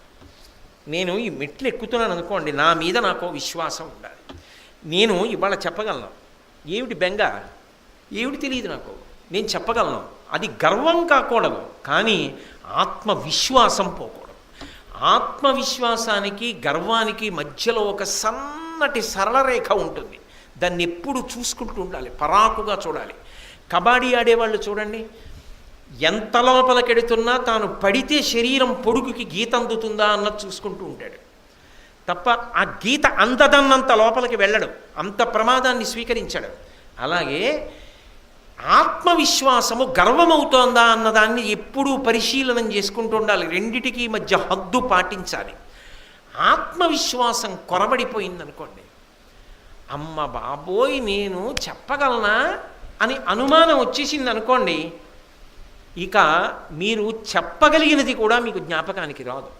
నేను ఈ మెట్లు ఎక్కుతున్నాను అనుకోండి, నా మీద నాకు విశ్వాసం ఉండాలి. నేను ఇవాళ చెప్పగలను, ఏమిటి బెంగ, ఏమిటి తెలియదు నాకు, నేను చెప్పగలను. అది గర్వం కాకూడదు, కానీ ఆత్మవిశ్వాసం పోకూడదు. ఆత్మవిశ్వాసానికి గర్వానికి మధ్యలో ఒక సన్నటి సరళ రేఖ ఉంటుంది. దాన్ని ఎప్పుడు చూసుకుంటూ ఉండాలి, పరాకుగా చూడాలి. కబడ్డీ ఆడేవాళ్ళు చూడండి, ఎంత లోపలికెడుతున్నా తాను పడితే శరీరం పొడుగుకి గీత అందుతుందా అన్నది చూసుకుంటూ ఉంటాడు తప్ప ఆ గీత అందదన్నంత లోపలికి వెళ్ళడం, అంత ప్రమాదాన్ని స్వీకరించడం. అలాగే ఆత్మవిశ్వాసము గర్వమవుతోందా అన్నదాన్ని ఎప్పుడూ పరిశీలనం చేసుకుంటూ ఉండాలి. రెండిటికీ మధ్య హద్దు పాటించాలి. ఆత్మవిశ్వాసం కొరబడిపోయిందనుకోండి, అమ్మ బాబోయ్ నేను చెప్పగలనా అని అనుమానం వచ్చేసింది అనుకోండి, ఇక మీరు చెప్పగలిగినది కూడా మీకు జ్ఞాపకానికి రాదు.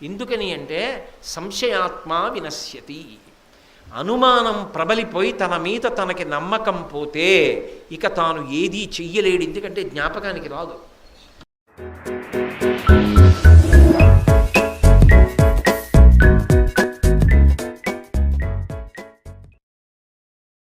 ఎందుకని అంటే సంశయాత్మ వినశ్యతి. అనుమానం ప్రబలిపోయి తన మీద తనకి నమ్మకం పోతే ఇక తాను ఏదీ చెయ్యలేడు, ఎందుకంటే జ్ఞాపకానికి రాదు.